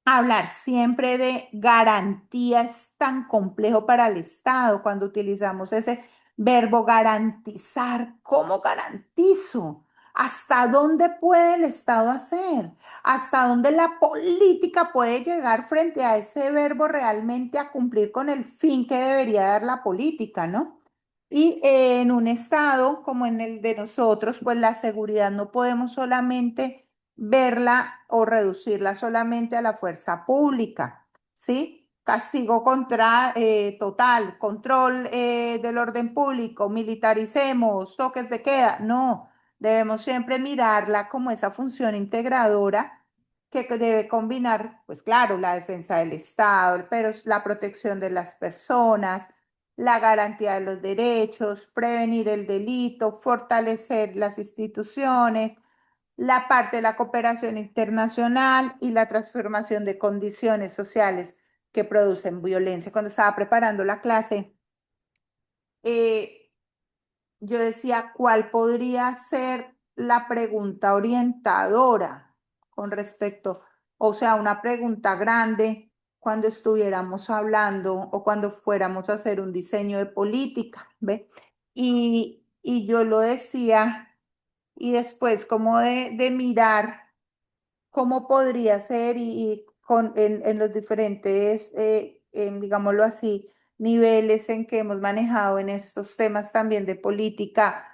hablar siempre de garantía es tan complejo para el Estado cuando utilizamos ese verbo garantizar. ¿Cómo garantizo? ¿Hasta dónde puede el Estado hacer? ¿Hasta dónde la política puede llegar frente a ese verbo realmente a cumplir con el fin que debería dar la política, ¿no? Y en un estado como en el de nosotros, pues la seguridad no podemos solamente verla o reducirla solamente a la fuerza pública, ¿sí? Castigo total, control del orden público, militaricemos, toques de queda. No, debemos siempre mirarla como esa función integradora que debe combinar, pues claro, la defensa del Estado, pero la protección de las personas, la garantía de los derechos, prevenir el delito, fortalecer las instituciones, la parte de la cooperación internacional y la transformación de condiciones sociales que producen violencia. Cuando estaba preparando la clase, eh, yo decía, ¿cuál podría ser la pregunta orientadora con respecto, o sea, una pregunta grande cuando estuviéramos hablando o cuando fuéramos a hacer un diseño de política, ¿ve? Y yo lo decía y después como de mirar cómo podría ser en los diferentes, digámoslo así, niveles en que hemos manejado en estos temas también de política,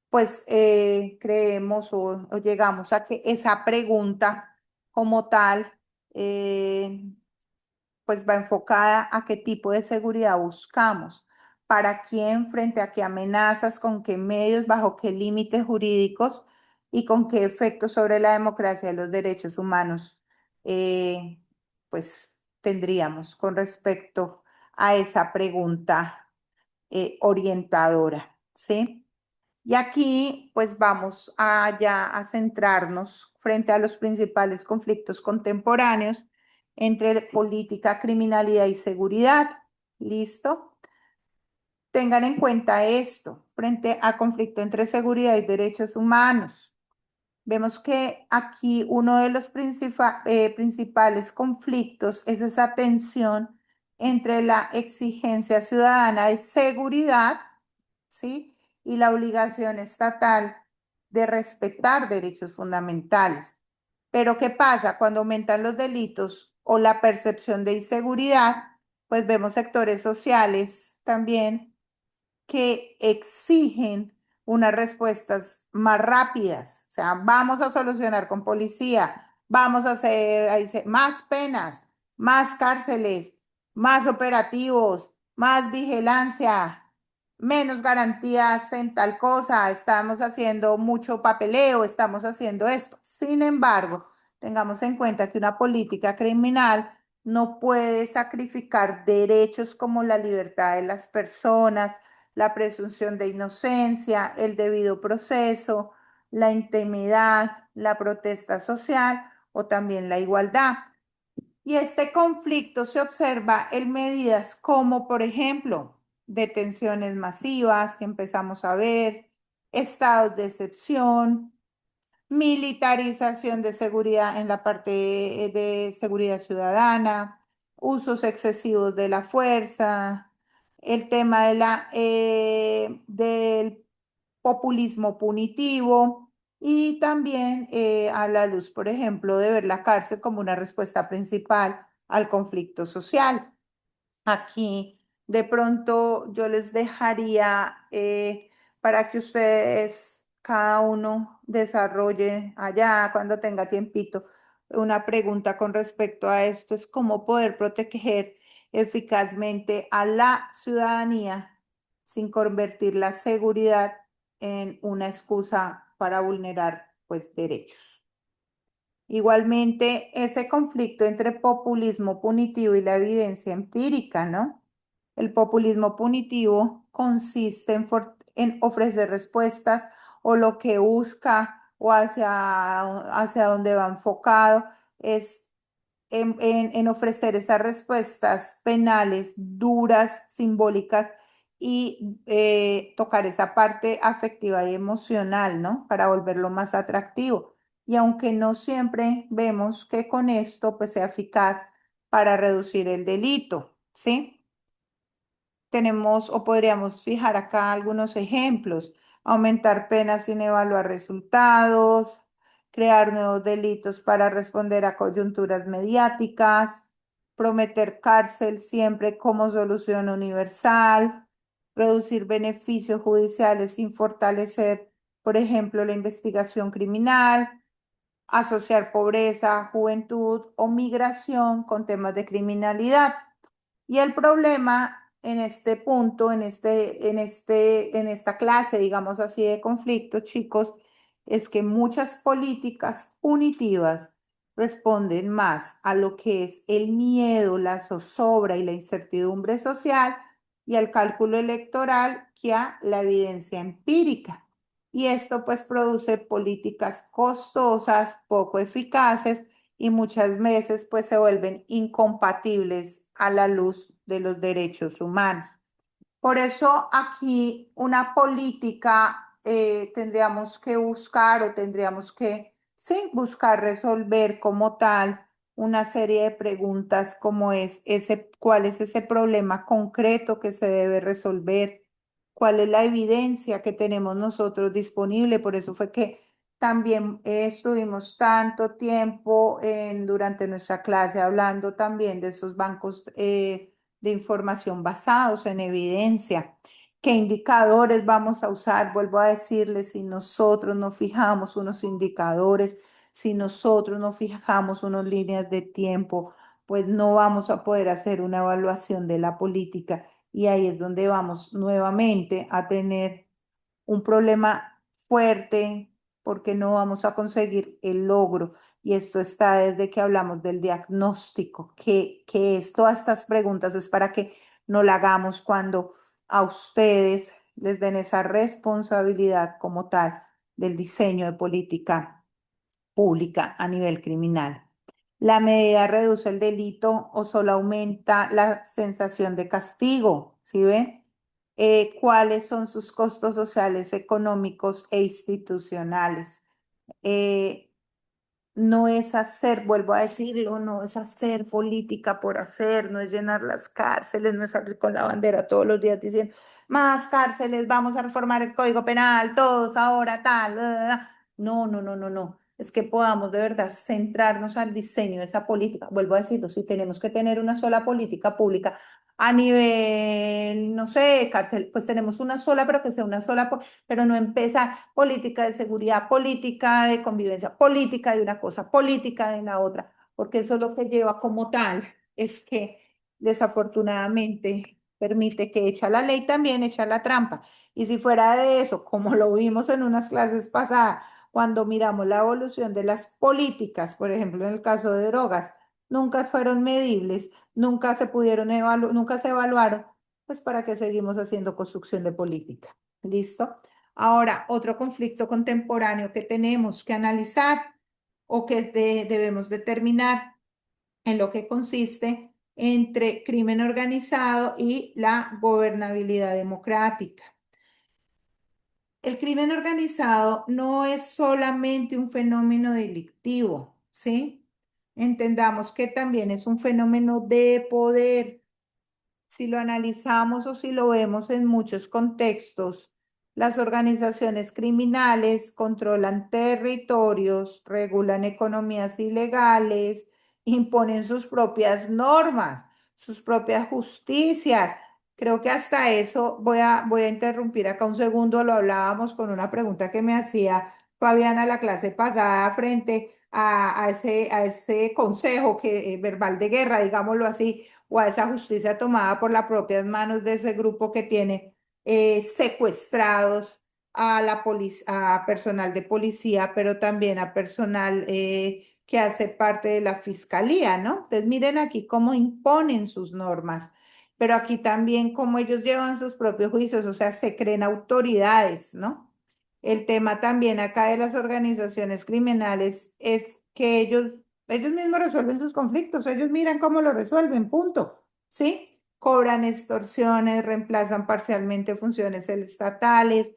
pues creemos o llegamos a que esa pregunta como tal, eh, pues va enfocada a qué tipo de seguridad buscamos, para quién, frente a qué amenazas, con qué medios, bajo qué límites jurídicos y con qué efectos sobre la democracia y los derechos humanos, eh, pues tendríamos con respecto a esa pregunta orientadora, ¿sí? Y aquí pues vamos a ya a centrarnos frente a los principales conflictos contemporáneos entre política, criminalidad y seguridad. ¿Listo? Tengan en cuenta esto frente a conflicto entre seguridad y derechos humanos. Vemos que aquí uno de los principales conflictos es esa tensión entre la exigencia ciudadana de seguridad, ¿sí? Y la obligación estatal de respetar derechos fundamentales. Pero ¿qué pasa? Cuando aumentan los delitos o la percepción de inseguridad, pues vemos sectores sociales también que exigen unas respuestas más rápidas. O sea, vamos a solucionar con policía, vamos a hacer ahí más penas, más cárceles, más operativos, más vigilancia, menos garantías en tal cosa, estamos haciendo mucho papeleo, estamos haciendo esto. Sin embargo, tengamos en cuenta que una política criminal no puede sacrificar derechos como la libertad de las personas, la presunción de inocencia, el debido proceso, la intimidad, la protesta social o también la igualdad. Y este conflicto se observa en medidas como, por ejemplo, detenciones masivas que empezamos a ver, estados de excepción, militarización de seguridad en la parte de seguridad ciudadana, usos excesivos de la fuerza, el tema del populismo punitivo y también a la luz, por ejemplo, de ver la cárcel como una respuesta principal al conflicto social. Aquí de pronto yo les dejaría para que ustedes, cada uno, desarrolle allá cuando tenga tiempito una pregunta con respecto a esto, es cómo poder proteger eficazmente a la ciudadanía sin convertir la seguridad en una excusa para vulnerar pues derechos. Igualmente, ese conflicto entre populismo punitivo y la evidencia empírica, ¿no? El populismo punitivo consiste en ofrecer respuestas o lo que busca o hacia dónde va enfocado es en ofrecer esas respuestas penales duras, simbólicas y tocar esa parte afectiva y emocional, ¿no? Para volverlo más atractivo. Y aunque no siempre vemos que con esto pues sea eficaz para reducir el delito, ¿sí? Tenemos o podríamos fijar acá algunos ejemplos: aumentar penas sin evaluar resultados, crear nuevos delitos para responder a coyunturas mediáticas, prometer cárcel siempre como solución universal, reducir beneficios judiciales sin fortalecer, por ejemplo, la investigación criminal, asociar pobreza, juventud o migración con temas de criminalidad. Y el problema en este punto, en esta clase, digamos así, de conflicto, chicos, es que muchas políticas punitivas responden más a lo que es el miedo, la zozobra y la incertidumbre social y al cálculo electoral que a la evidencia empírica. y esto pues produce políticas costosas, poco eficaces y muchas veces pues se vuelven incompatibles a la luz de los derechos humanos. Por eso aquí una política tendríamos que buscar o tendríamos que, sí, buscar resolver como tal una serie de preguntas como es ese, cuál es ese problema concreto que se debe resolver, cuál es la evidencia que tenemos nosotros disponible. Por eso fue que también estuvimos tanto tiempo durante nuestra clase hablando también de esos bancos de información basados en evidencia. ¿Qué indicadores vamos a usar? Vuelvo a decirles, si nosotros no fijamos unos indicadores, si nosotros no fijamos unas líneas de tiempo, pues no vamos a poder hacer una evaluación de la política y ahí es donde vamos nuevamente a tener un problema fuerte porque no vamos a conseguir el logro. Y esto está desde que hablamos del diagnóstico, que es todas estas preguntas es para que no la hagamos cuando a ustedes les den esa responsabilidad como tal del diseño de política pública a nivel criminal. La medida reduce el delito o solo aumenta la sensación de castigo, ¿sí ven? ¿Cuáles son sus costos sociales, económicos e institucionales? Eh, no es hacer, vuelvo a decirlo, no es hacer política por hacer, no es llenar las cárceles, no es salir con la bandera todos los días diciendo, más cárceles, vamos a reformar el Código Penal, todos ahora tal. No, no, no, no, no. Es que podamos de verdad centrarnos al diseño de esa política. Vuelvo a decirlo, si tenemos que tener una sola política pública a nivel, no sé, cárcel, pues tenemos una sola, pero que sea una sola, pero no empezar política de seguridad, política de convivencia, política de una cosa, política de la otra, porque eso lo que lleva como tal es que desafortunadamente permite que echa la ley también, echa la trampa. Y si fuera de eso, como lo vimos en unas clases pasadas, cuando miramos la evolución de las políticas, por ejemplo, en el caso de drogas, nunca fueron medibles, nunca se pudieron evaluar, nunca se evaluaron, pues para qué seguimos haciendo construcción de política. ¿Listo? Ahora, otro conflicto contemporáneo que tenemos que analizar o que debemos determinar en lo que consiste entre crimen organizado y la gobernabilidad democrática. El crimen organizado no es solamente un fenómeno delictivo, ¿sí? Entendamos que también es un fenómeno de poder. Si lo analizamos o si lo vemos en muchos contextos, las organizaciones criminales controlan territorios, regulan economías ilegales, imponen sus propias normas, sus propias justicias. Creo que hasta eso voy a interrumpir acá un segundo. Lo hablábamos con una pregunta que me hacía Fabiana la clase pasada frente a ese consejo verbal de guerra, digámoslo así, o a esa justicia tomada por las propias manos de ese grupo que tiene secuestrados a personal de policía, pero también a personal que hace parte de la fiscalía, ¿no? Entonces miren aquí cómo imponen sus normas, pero aquí también cómo ellos llevan sus propios juicios, o sea, se creen autoridades, ¿no? El tema también acá de las organizaciones criminales es que ellos mismos resuelven sus conflictos, ellos miran cómo lo resuelven, punto, ¿sí? Cobran extorsiones, reemplazan parcialmente funciones estatales,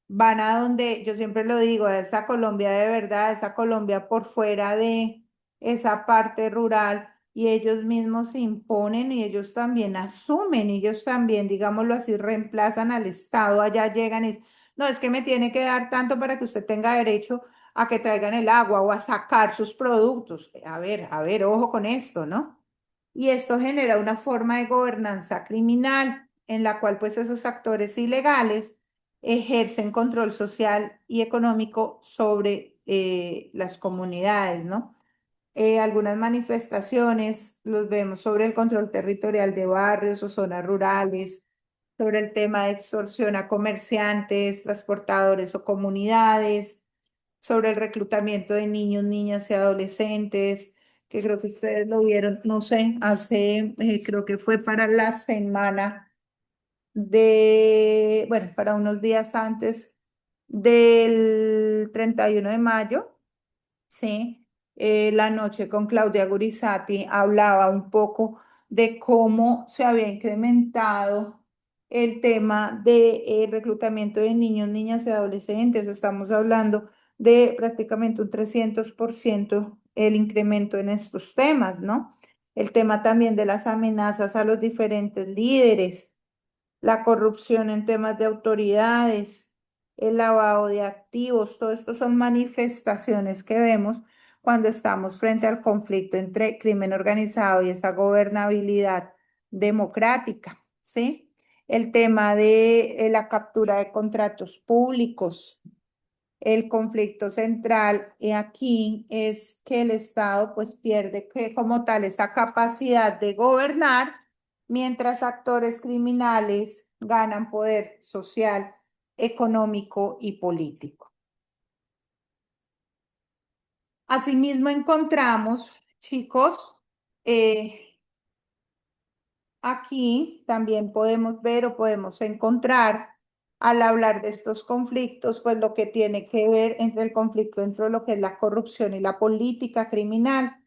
van a donde, yo siempre lo digo, a esa Colombia de verdad, esa Colombia por fuera de esa parte rural, y ellos mismos se imponen y ellos también asumen, y ellos también, digámoslo así, reemplazan al Estado, allá llegan y no, es que me tiene que dar tanto para que usted tenga derecho a que traigan el agua o a sacar sus productos. A ver, ojo con esto, ¿no? Y esto genera una forma de gobernanza criminal en la cual pues esos actores ilegales ejercen control social y económico sobre las comunidades, ¿no? Algunas manifestaciones los vemos sobre el control territorial de barrios o zonas rurales, sobre el tema de extorsión a comerciantes, transportadores o comunidades, sobre el reclutamiento de niños, niñas y adolescentes, que creo que ustedes lo vieron, no sé, creo que fue para la semana bueno, para unos días antes del 31 de mayo. Sí, la noche con Claudia Gurisati hablaba un poco de cómo se había incrementado el tema de reclutamiento de niños, niñas y adolescentes. Estamos hablando de prácticamente un 300% el incremento en estos temas, ¿no? El tema también de las amenazas a los diferentes líderes, la corrupción en temas de autoridades, el lavado de activos, todo esto son manifestaciones que vemos cuando estamos frente al conflicto entre crimen organizado y esa gobernabilidad democrática, ¿sí? El tema de la captura de contratos públicos, el conflicto central aquí es que el Estado pues pierde que como tal esa capacidad de gobernar, mientras actores criminales ganan poder social, económico y político. Asimismo encontramos, chicos, aquí también podemos ver o podemos encontrar al hablar de estos conflictos, pues lo que tiene que ver entre el conflicto entre lo que es la corrupción y la política criminal.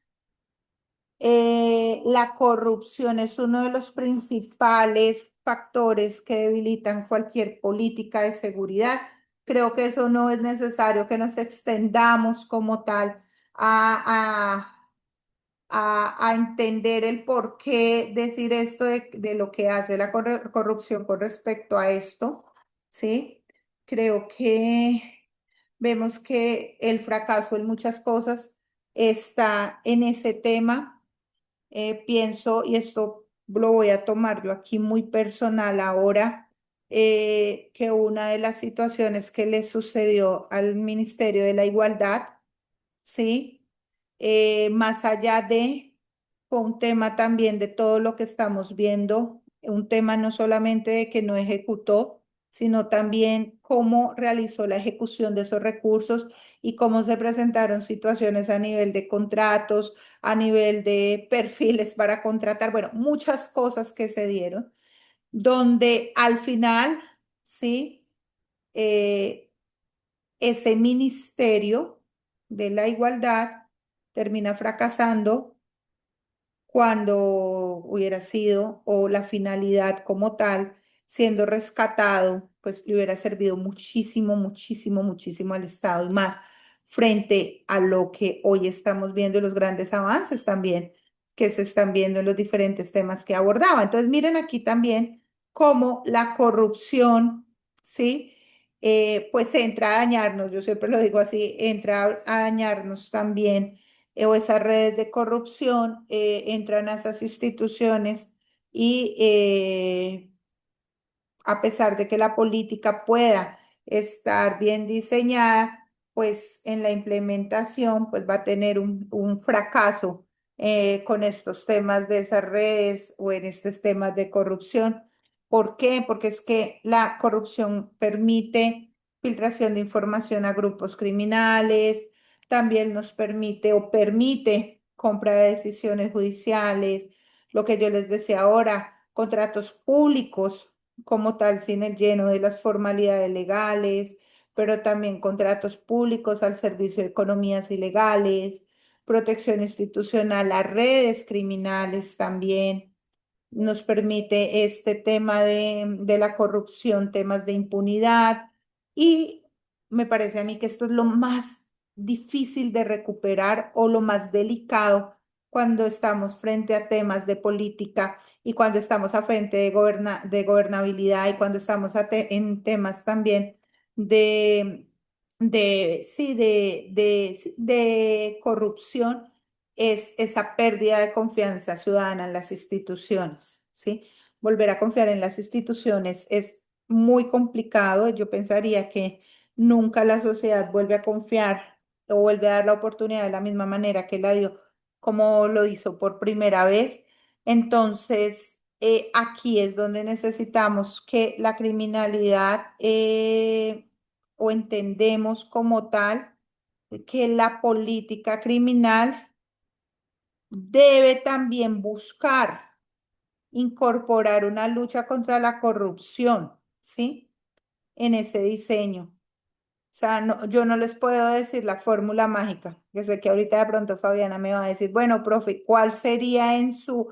La corrupción es uno de los principales factores que debilitan cualquier política de seguridad. Creo que eso no es necesario que nos extendamos como tal a, a entender el por qué decir esto de lo que hace la corrupción con respecto a esto, ¿sí? Creo que vemos que el fracaso en muchas cosas está en ese tema. Pienso, y esto lo voy a tomar yo aquí muy personal ahora, que una de las situaciones que le sucedió al Ministerio de la Igualdad, ¿sí? Más allá de, fue un tema también de todo lo que estamos viendo, un tema no solamente de que no ejecutó, sino también cómo realizó la ejecución de esos recursos y cómo se presentaron situaciones a nivel de contratos, a nivel de perfiles para contratar, bueno, muchas cosas que se dieron, donde al final, sí, eh, ese ministerio de la igualdad termina fracasando cuando hubiera sido, o la finalidad como tal, siendo rescatado, pues le hubiera servido muchísimo, muchísimo, muchísimo al Estado y más frente a lo que hoy estamos viendo y los grandes avances también que se están viendo en los diferentes temas que abordaba. Entonces, miren aquí también cómo la corrupción, ¿sí? Pues entra a dañarnos, yo siempre lo digo así, entra a dañarnos también o esas redes de corrupción entran a esas instituciones y a pesar de que la política pueda estar bien diseñada, pues en la implementación pues va a tener un fracaso con estos temas de esas redes o en estos temas de corrupción. ¿Por qué? Porque es que la corrupción permite filtración de información a grupos criminales, también nos permite o permite compra de decisiones judiciales, lo que yo les decía ahora, contratos públicos como tal, sin el lleno de las formalidades legales, pero también contratos públicos al servicio de economías ilegales, protección institucional a redes criminales también. Nos permite este tema de la corrupción, temas de impunidad y me parece a mí que esto es lo más difícil de recuperar o lo más delicado cuando estamos frente a temas de política y cuando estamos a frente de gobernabilidad y cuando estamos en temas también de, sí, de corrupción, es esa pérdida de confianza ciudadana en las instituciones, ¿sí? Volver a confiar en las instituciones es muy complicado. Yo pensaría que nunca la sociedad vuelve a confiar o vuelve a dar la oportunidad de la misma manera que la dio, como lo hizo por primera vez. Entonces, aquí es donde necesitamos que la criminalidad o entendemos como tal que la política criminal debe también buscar incorporar una lucha contra la corrupción, ¿sí? En ese diseño. sea, yo no les puedo decir la fórmula mágica. Yo sé que ahorita de pronto Fabiana me va a decir, bueno, profe, ¿cuál sería en su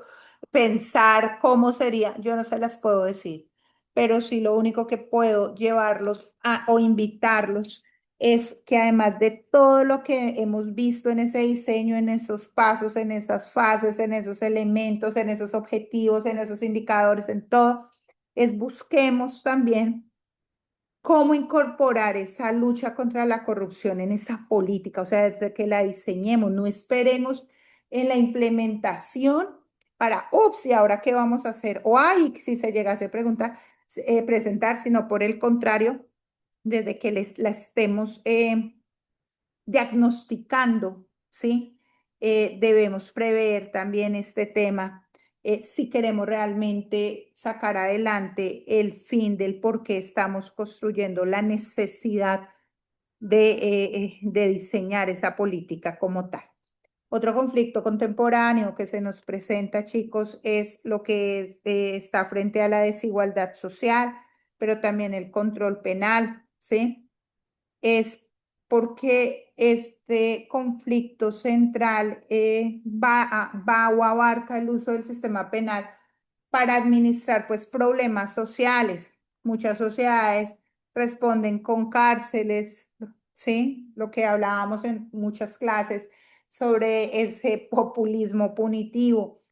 pensar cómo sería? Yo no se las puedo decir, pero sí lo único que puedo llevarlos a, o invitarlos es que además de todo lo que hemos visto en ese diseño, en esos pasos, en esas fases, en esos elementos, en esos objetivos, en esos indicadores, en todo, es busquemos también cómo incorporar esa lucha contra la corrupción en esa política, o sea, desde que la diseñemos, no esperemos en la implementación para, ups, ¿y ahora qué vamos a hacer? O ay, si se llegase a preguntar, presentar, sino por el contrario, desde que la estemos diagnosticando, ¿sí? Debemos prever también este tema si queremos realmente sacar adelante el fin del por qué estamos construyendo la necesidad de diseñar esa política como tal. Otro conflicto contemporáneo que se nos presenta, chicos, es lo que está frente a la desigualdad social, pero también el control penal, ¿sí? Es porque este conflicto central va o abarca el uso del sistema penal para administrar pues problemas sociales. Muchas sociedades responden con cárceles, ¿sí? Lo que hablábamos en muchas clases sobre ese populismo punitivo,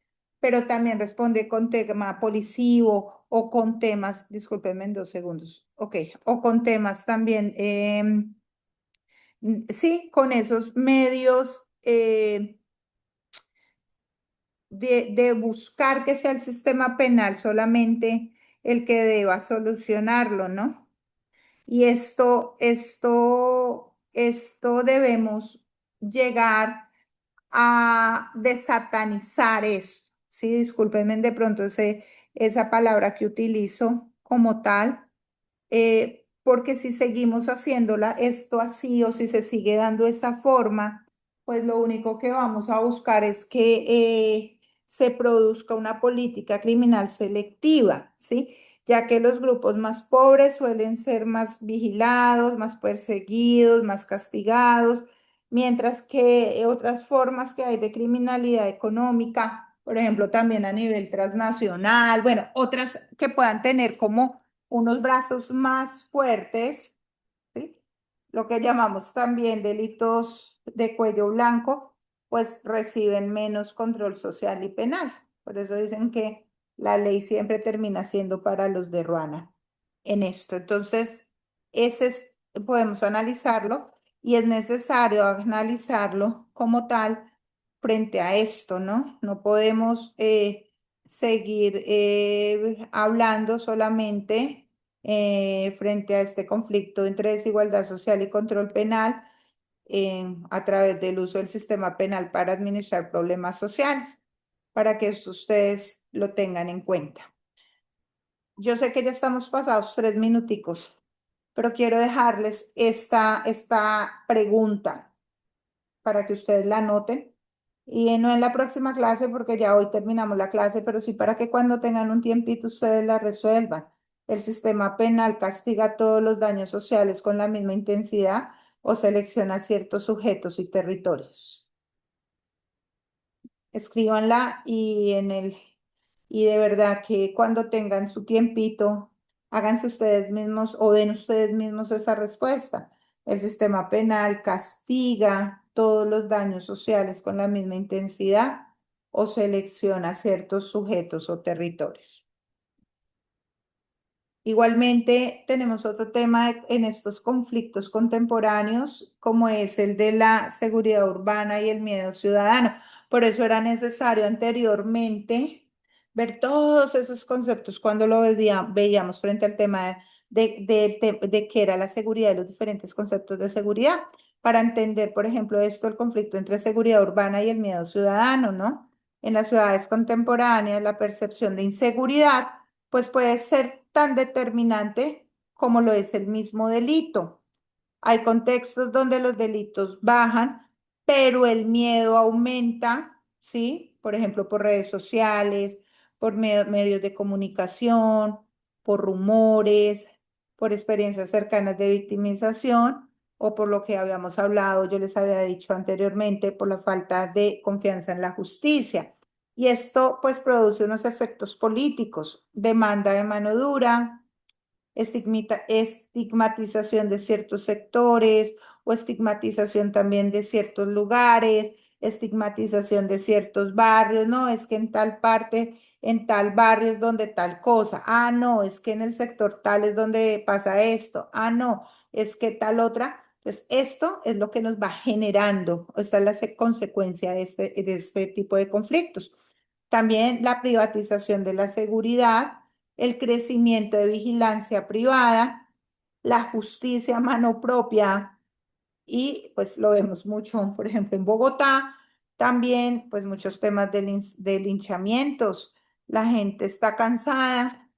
pero también responde con tema policivo o con temas, discúlpenme en 2 segundos, ok, o con temas también, sí, con esos medios de buscar que sea el sistema penal solamente el que deba solucionarlo, ¿no? Y esto debemos llegar a desatanizar eso, ¿sí? Discúlpenme de pronto esa palabra que utilizo como tal, porque si seguimos haciéndola esto así o si se sigue dando esa forma, pues lo único que vamos a buscar es que se produzca una política criminal selectiva, ¿sí? Ya que los grupos más pobres suelen ser más vigilados, más perseguidos, más castigados, mientras que otras formas que hay de criminalidad económica, por ejemplo, también a nivel transnacional, bueno, otras que puedan tener como unos brazos más fuertes, ¿sí? Lo que llamamos también delitos de cuello blanco, pues reciben menos control social y penal. Por eso dicen que la ley siempre termina siendo para los de ruana en esto. Entonces, ese es, podemos analizarlo y es necesario analizarlo como tal frente a esto, ¿no? No podemos seguir hablando solamente frente a este conflicto entre desigualdad social y control penal a través del uso del sistema penal para administrar problemas sociales, para que esto ustedes lo tengan en cuenta. Yo sé que ya estamos pasados 3 minuticos, pero quiero dejarles esta pregunta para que ustedes la anoten. Y no en la próxima clase, porque ya hoy terminamos la clase, pero sí para que cuando tengan un tiempito ustedes la resuelvan. ¿El sistema penal castiga todos los daños sociales con la misma intensidad o selecciona ciertos sujetos y territorios? Escríbanla y de verdad que cuando tengan su tiempito, háganse ustedes mismos o den ustedes mismos esa respuesta. El sistema penal castiga todos los daños sociales con la misma intensidad o selecciona ciertos sujetos o territorios. Igualmente, tenemos otro tema en estos conflictos contemporáneos, como es el de la seguridad urbana y el miedo ciudadano. Por eso era necesario anteriormente ver todos esos conceptos cuando lo veíamos frente al tema de qué era la seguridad y los diferentes conceptos de seguridad, para entender, por ejemplo, esto, el conflicto entre seguridad urbana y el miedo ciudadano, ¿no? En las ciudades contemporáneas, la percepción de inseguridad pues puede ser tan determinante como lo es el mismo delito. Hay contextos donde los delitos bajan, pero el miedo aumenta, ¿sí? Por ejemplo, por redes sociales, por medios de comunicación, por rumores, por experiencias cercanas de victimización. o por lo que habíamos hablado, yo les había dicho anteriormente, por la falta de confianza en la justicia. Y esto pues produce unos efectos políticos, demanda de mano dura, estigmatización de ciertos sectores o estigmatización también de ciertos lugares, estigmatización de ciertos barrios, no, es que en tal parte, en tal barrio es donde tal cosa, ah, no, es que en el sector tal es donde pasa esto, ah, no, es que tal otra. Pues esto es lo que nos va generando, esta es la consecuencia de este tipo de conflictos. También la privatización de la seguridad, el crecimiento de vigilancia privada, la justicia a mano propia y pues lo vemos mucho, por ejemplo, en Bogotá, también pues muchos temas de linchamientos. La gente está cansada,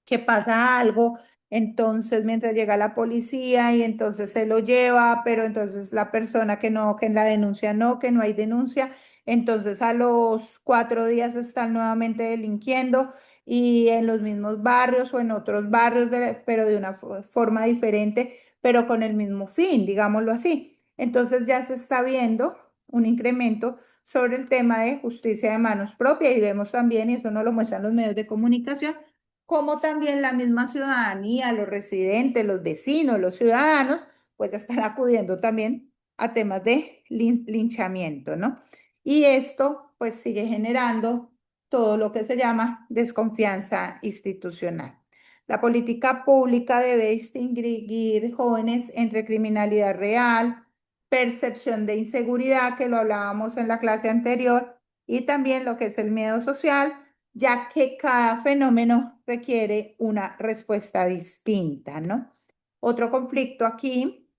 que pasa algo, entonces mientras llega la policía y entonces se lo lleva, pero entonces la persona que no, que en la denuncia no, que no hay denuncia, entonces a los 4 días están nuevamente delinquiendo y en los mismos barrios o en otros barrios, pero de una forma diferente, pero con el mismo fin, digámoslo así. Entonces ya se está viendo un incremento sobre el tema de justicia de manos propias y vemos también, y eso nos lo muestran los medios de comunicación, como también la misma ciudadanía, los residentes, los vecinos, los ciudadanos, pues ya están acudiendo también a temas de linchamiento, ¿no? Y esto pues sigue generando todo lo que se llama desconfianza institucional. La política pública debe distinguir jóvenes entre criminalidad real, percepción de inseguridad, que lo hablábamos en la clase anterior, y también lo que es el miedo social, ya que cada fenómeno requiere una respuesta distinta, ¿no? Otro conflicto aquí,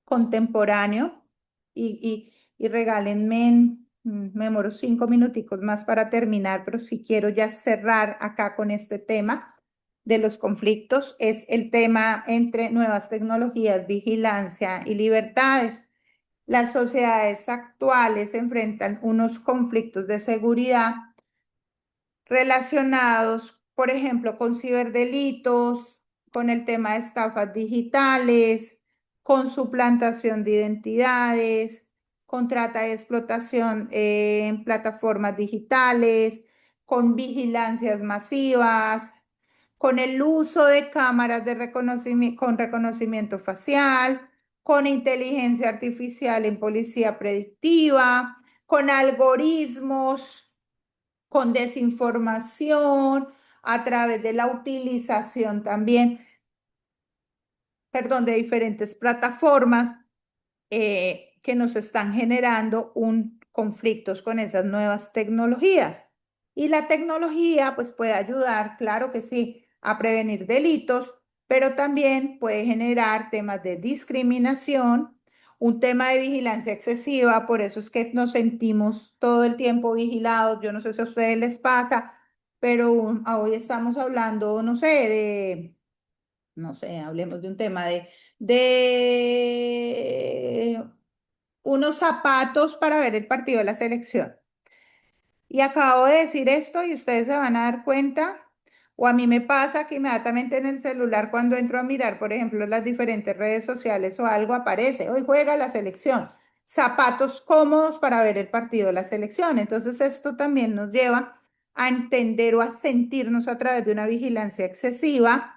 contemporáneo, y regálenme, me demoro 5 minuticos más para terminar, pero si quiero ya cerrar acá con este tema de los conflictos, es el tema entre nuevas tecnologías, vigilancia y libertades. Las sociedades actuales enfrentan unos conflictos de seguridad relacionados, por ejemplo, con ciberdelitos, con el tema de estafas digitales, con suplantación de identidades, con trata de explotación en plataformas digitales, con vigilancias masivas, con el uso de cámaras de reconocimiento, con reconocimiento facial, con inteligencia artificial en policía predictiva, con algoritmos, con desinformación, a través de la utilización también, perdón, de diferentes plataformas que nos están generando conflictos con esas nuevas tecnologías. Y la tecnología pues puede ayudar, claro que sí, a prevenir delitos, pero también puede generar temas de discriminación, un tema de vigilancia excesiva, por eso es que nos sentimos todo el tiempo vigilados. Yo no sé si a ustedes les pasa, pero hoy estamos hablando, no sé, no sé, hablemos de un tema de unos zapatos para ver el partido de la selección. Y acabo de decir esto y ustedes se van a dar cuenta, o a mí me pasa que inmediatamente en el celular cuando entro a mirar, por ejemplo, las diferentes redes sociales o algo aparece, hoy juega la selección, zapatos cómodos para ver el partido de la selección. Entonces esto también nos lleva a entender o a sentirnos a través de una vigilancia excesiva,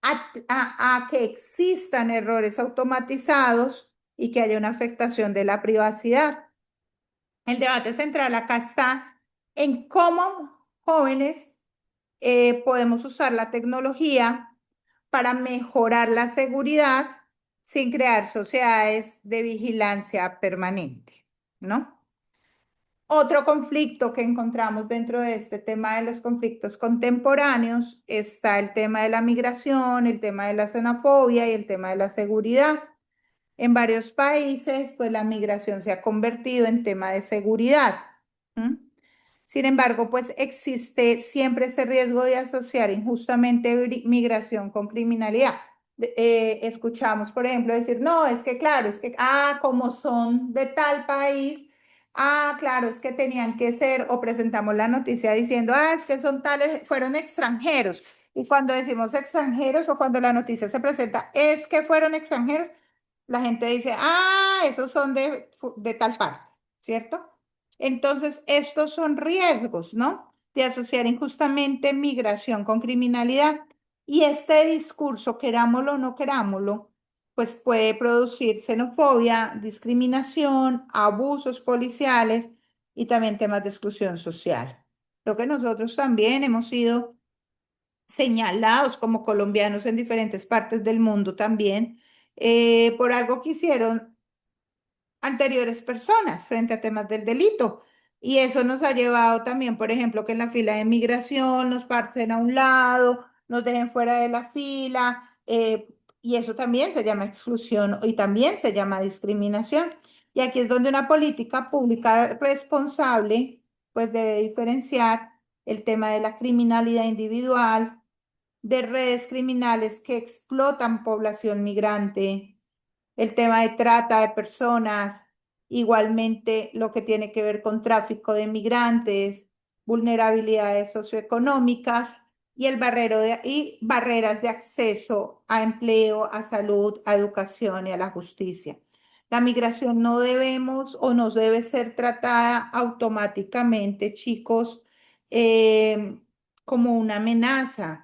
a que existan errores automatizados y que haya una afectación de la privacidad. El debate central acá está en cómo jóvenes podemos usar la tecnología para mejorar la seguridad sin crear sociedades de vigilancia permanente, ¿no? Otro conflicto que encontramos dentro de este tema de los conflictos contemporáneos está el tema de la migración, el tema de la xenofobia y el tema de la seguridad. En varios países, pues la migración se ha convertido en tema de seguridad. ¿Mm? Sin embargo, pues existe siempre ese riesgo de asociar injustamente migración con criminalidad. Escuchamos, por ejemplo, decir, no, es que claro, es que, como son de tal país, claro, es que tenían que ser, o presentamos la noticia diciendo, es que son tales, fueron extranjeros. Y cuando decimos extranjeros o cuando la noticia se presenta, es que fueron extranjeros, la gente dice, esos son de tal parte, ¿cierto? Entonces, estos son riesgos, ¿no? De asociar injustamente migración con criminalidad. Y este discurso, querámoslo o no querámoslo, pues puede producir xenofobia, discriminación, abusos policiales y también temas de exclusión social. Creo que nosotros también hemos sido señalados como colombianos en diferentes partes del mundo también por algo que hicieron anteriores personas frente a temas del delito. Y eso nos ha llevado también, por ejemplo, que en la fila de migración nos parten a un lado, nos dejen fuera de la fila, y eso también se llama exclusión y también se llama discriminación. Y aquí es donde una política pública responsable, pues debe diferenciar el tema de la criminalidad individual, de redes criminales que explotan población migrante, el tema de trata de personas, igualmente lo que tiene que ver con tráfico de migrantes, vulnerabilidades socioeconómicas y y barreras de acceso a empleo, a salud, a educación y a la justicia. La migración no debemos o no debe ser tratada automáticamente, chicos, como una amenaza.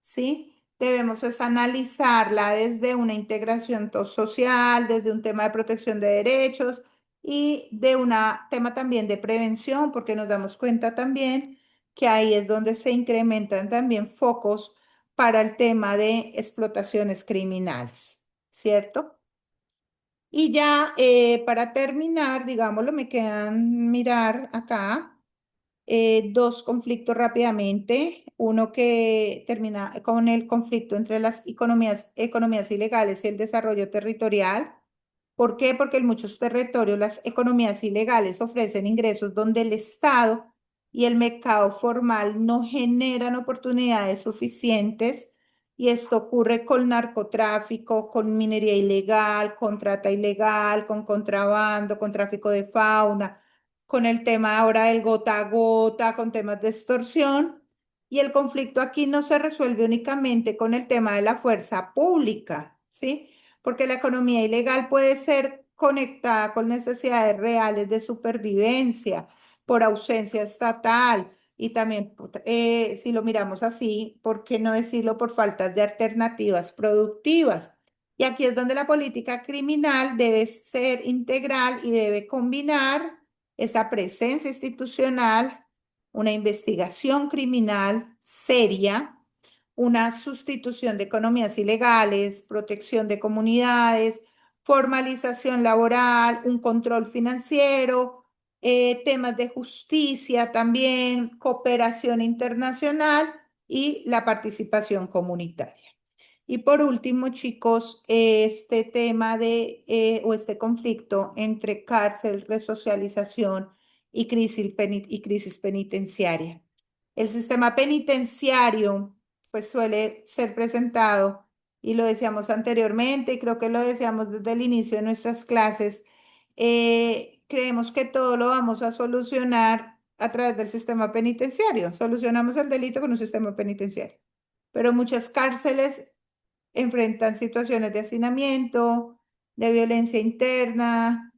¿Sí? Debemos es analizarla desde una integración social, desde un tema de protección de derechos y de un tema también de prevención, porque nos damos cuenta también que ahí es donde se incrementan también focos para el tema de explotaciones criminales, ¿cierto? Y ya para terminar, digámoslo, me quedan mirar acá dos conflictos rápidamente. Uno que termina con el conflicto entre las economías ilegales y el desarrollo territorial. ¿Por qué? Porque en muchos territorios las economías ilegales ofrecen ingresos donde el Estado y el mercado formal no generan oportunidades suficientes. Y esto ocurre con narcotráfico, con minería ilegal, con trata ilegal, con contrabando, con tráfico de fauna, con el tema ahora del gota a gota, con temas de extorsión. Y el conflicto aquí no se resuelve únicamente con el tema de la fuerza pública, ¿sí? Porque la economía ilegal puede ser conectada con necesidades reales de supervivencia por ausencia estatal y también, si lo miramos así, ¿por qué no decirlo por falta de alternativas productivas? Y aquí es donde la política criminal debe ser integral y debe combinar esa presencia institucional, una investigación criminal seria, una sustitución de economías ilegales, protección de comunidades, formalización laboral, un control financiero, temas de justicia también, cooperación internacional y la participación comunitaria. Y por último, chicos, este tema o este conflicto entre cárcel, resocialización y crisis penitenciaria. El sistema penitenciario, pues suele ser presentado, y lo decíamos anteriormente, y creo que lo decíamos desde el inicio de nuestras clases, creemos que todo lo vamos a solucionar a través del sistema penitenciario. Solucionamos el delito con un sistema penitenciario. Pero muchas cárceles enfrentan situaciones de hacinamiento, de violencia interna,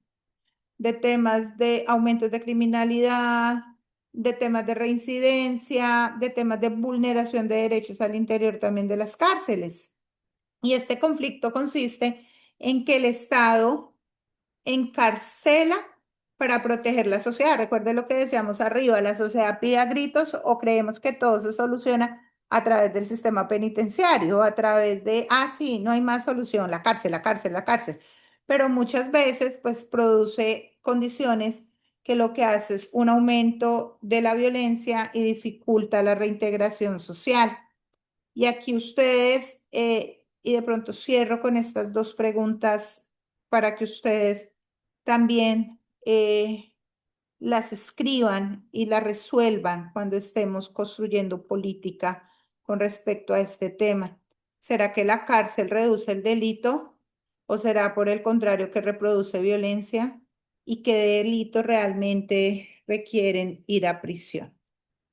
de temas de aumentos de criminalidad, de temas de reincidencia, de temas de vulneración de derechos al interior también de las cárceles. Y este conflicto consiste en que el Estado encarcela para proteger la sociedad. Recuerde lo que decíamos arriba, la sociedad pide a gritos o creemos que todo se soluciona a través del sistema penitenciario, a través de, sí, no hay más solución, la cárcel, la cárcel, la cárcel. Pero muchas veces pues produce condiciones que lo que hace es un aumento de la violencia y dificulta la reintegración social. Y aquí ustedes, y de pronto cierro con estas dos preguntas para que ustedes también las escriban y las resuelvan cuando estemos construyendo política con respecto a este tema. ¿Será que la cárcel reduce el delito o será por el contrario que reproduce violencia y qué delitos realmente requieren ir a prisión?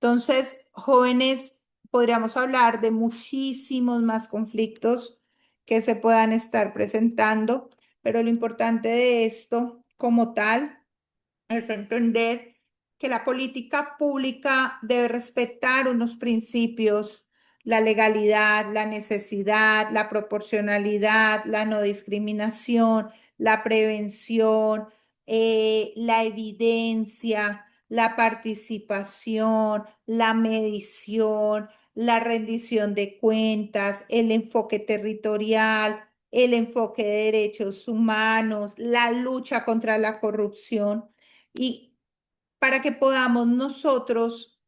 Entonces, jóvenes, podríamos hablar de muchísimos más conflictos que se puedan estar presentando, pero lo importante de esto como tal es entender que la política pública debe respetar unos principios, la legalidad, la necesidad, la proporcionalidad, la no discriminación, la prevención, la evidencia, la participación, la medición, la rendición de cuentas, el enfoque territorial, el enfoque de derechos humanos, la lucha contra la corrupción y para que podamos nosotros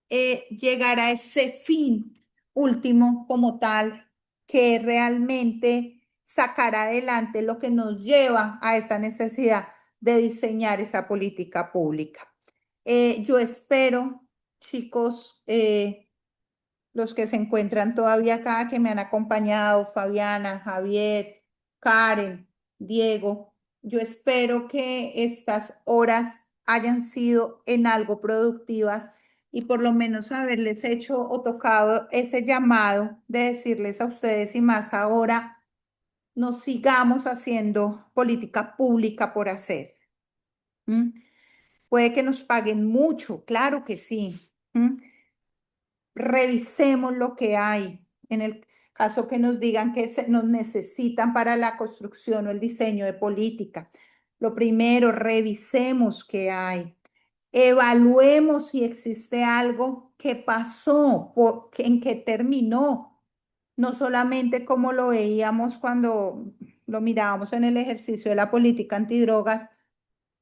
llegar a ese fin último como tal, que realmente sacar adelante lo que nos lleva a esa necesidad de diseñar esa política pública. Yo espero, chicos, los que se encuentran todavía acá, que me han acompañado, Fabiana, Javier, Karen, Diego. Yo espero que estas horas hayan sido en algo productivas y por lo menos haberles hecho o tocado ese llamado de decirles a ustedes y más ahora, no sigamos haciendo política pública por hacer. ¿Mm? Puede que nos paguen mucho, claro que sí. ¿Mm? Revisemos lo que hay. En el caso que nos digan que nos necesitan para la construcción o el diseño de política. Lo primero, revisemos qué hay. Evaluemos si existe algo que pasó, en qué terminó. No solamente como lo veíamos cuando lo mirábamos en el ejercicio de la política antidrogas,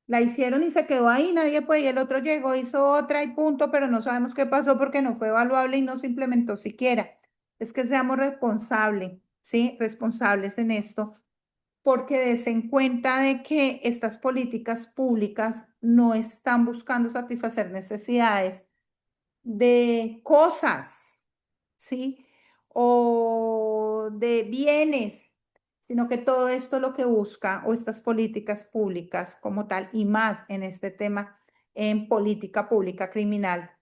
la hicieron y se quedó ahí, nadie puede, y el otro llegó, hizo otra y punto, pero no sabemos qué pasó porque no fue evaluable y no se implementó siquiera. Es que seamos responsables, ¿sí? Responsables en esto, porque des en cuenta de que estas políticas públicas no están buscando satisfacer necesidades de cosas, ¿sí? O de bienes, sino que todo esto lo que busca, o estas políticas públicas como tal, y más en este tema en política pública criminal,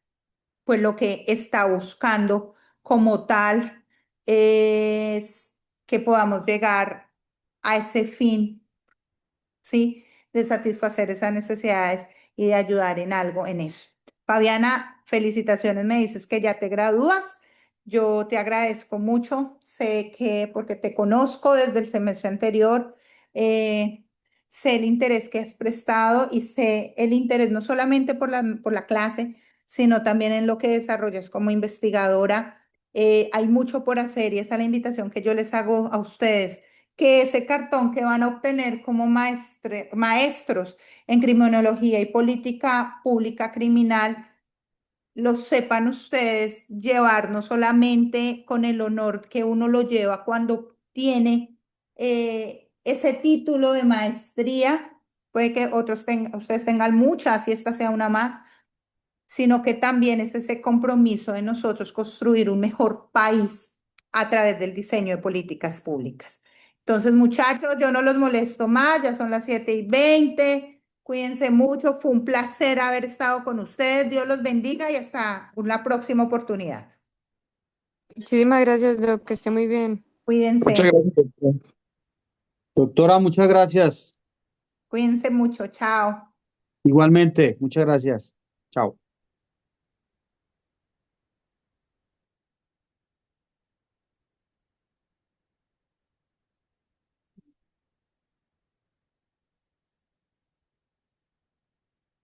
pues lo que está buscando como tal es que podamos llegar a ese fin, ¿sí? De satisfacer esas necesidades y de ayudar en algo en eso. Fabiana, felicitaciones, me dices que ya te gradúas. Yo te agradezco mucho, sé que porque te conozco desde el semestre anterior, eh, sé el interés que has prestado y sé el interés no solamente por la clase, sino también en lo que desarrollas como investigadora. Hay mucho por hacer y esa es la invitación que yo les hago a ustedes que ese cartón que van a obtener como maestros en criminología y política pública criminal, lo sepan ustedes llevar no solamente con el honor que uno lo lleva cuando tiene ese título de maestría, puede que ustedes tengan muchas y esta sea una más, sino que también es ese compromiso de nosotros construir un mejor país a través del diseño de políticas públicas. Entonces, muchachos, yo no los molesto más, ya son las 7:20. Cuídense mucho, fue un placer haber estado con ustedes. Dios los bendiga y hasta una próxima oportunidad. Muchísimas gracias, Doc, que esté muy bien. Muchas Cuídense, gracias, doctora. Doctora, muchas gracias. cuídense mucho, chao. Igualmente, muchas gracias. Chao.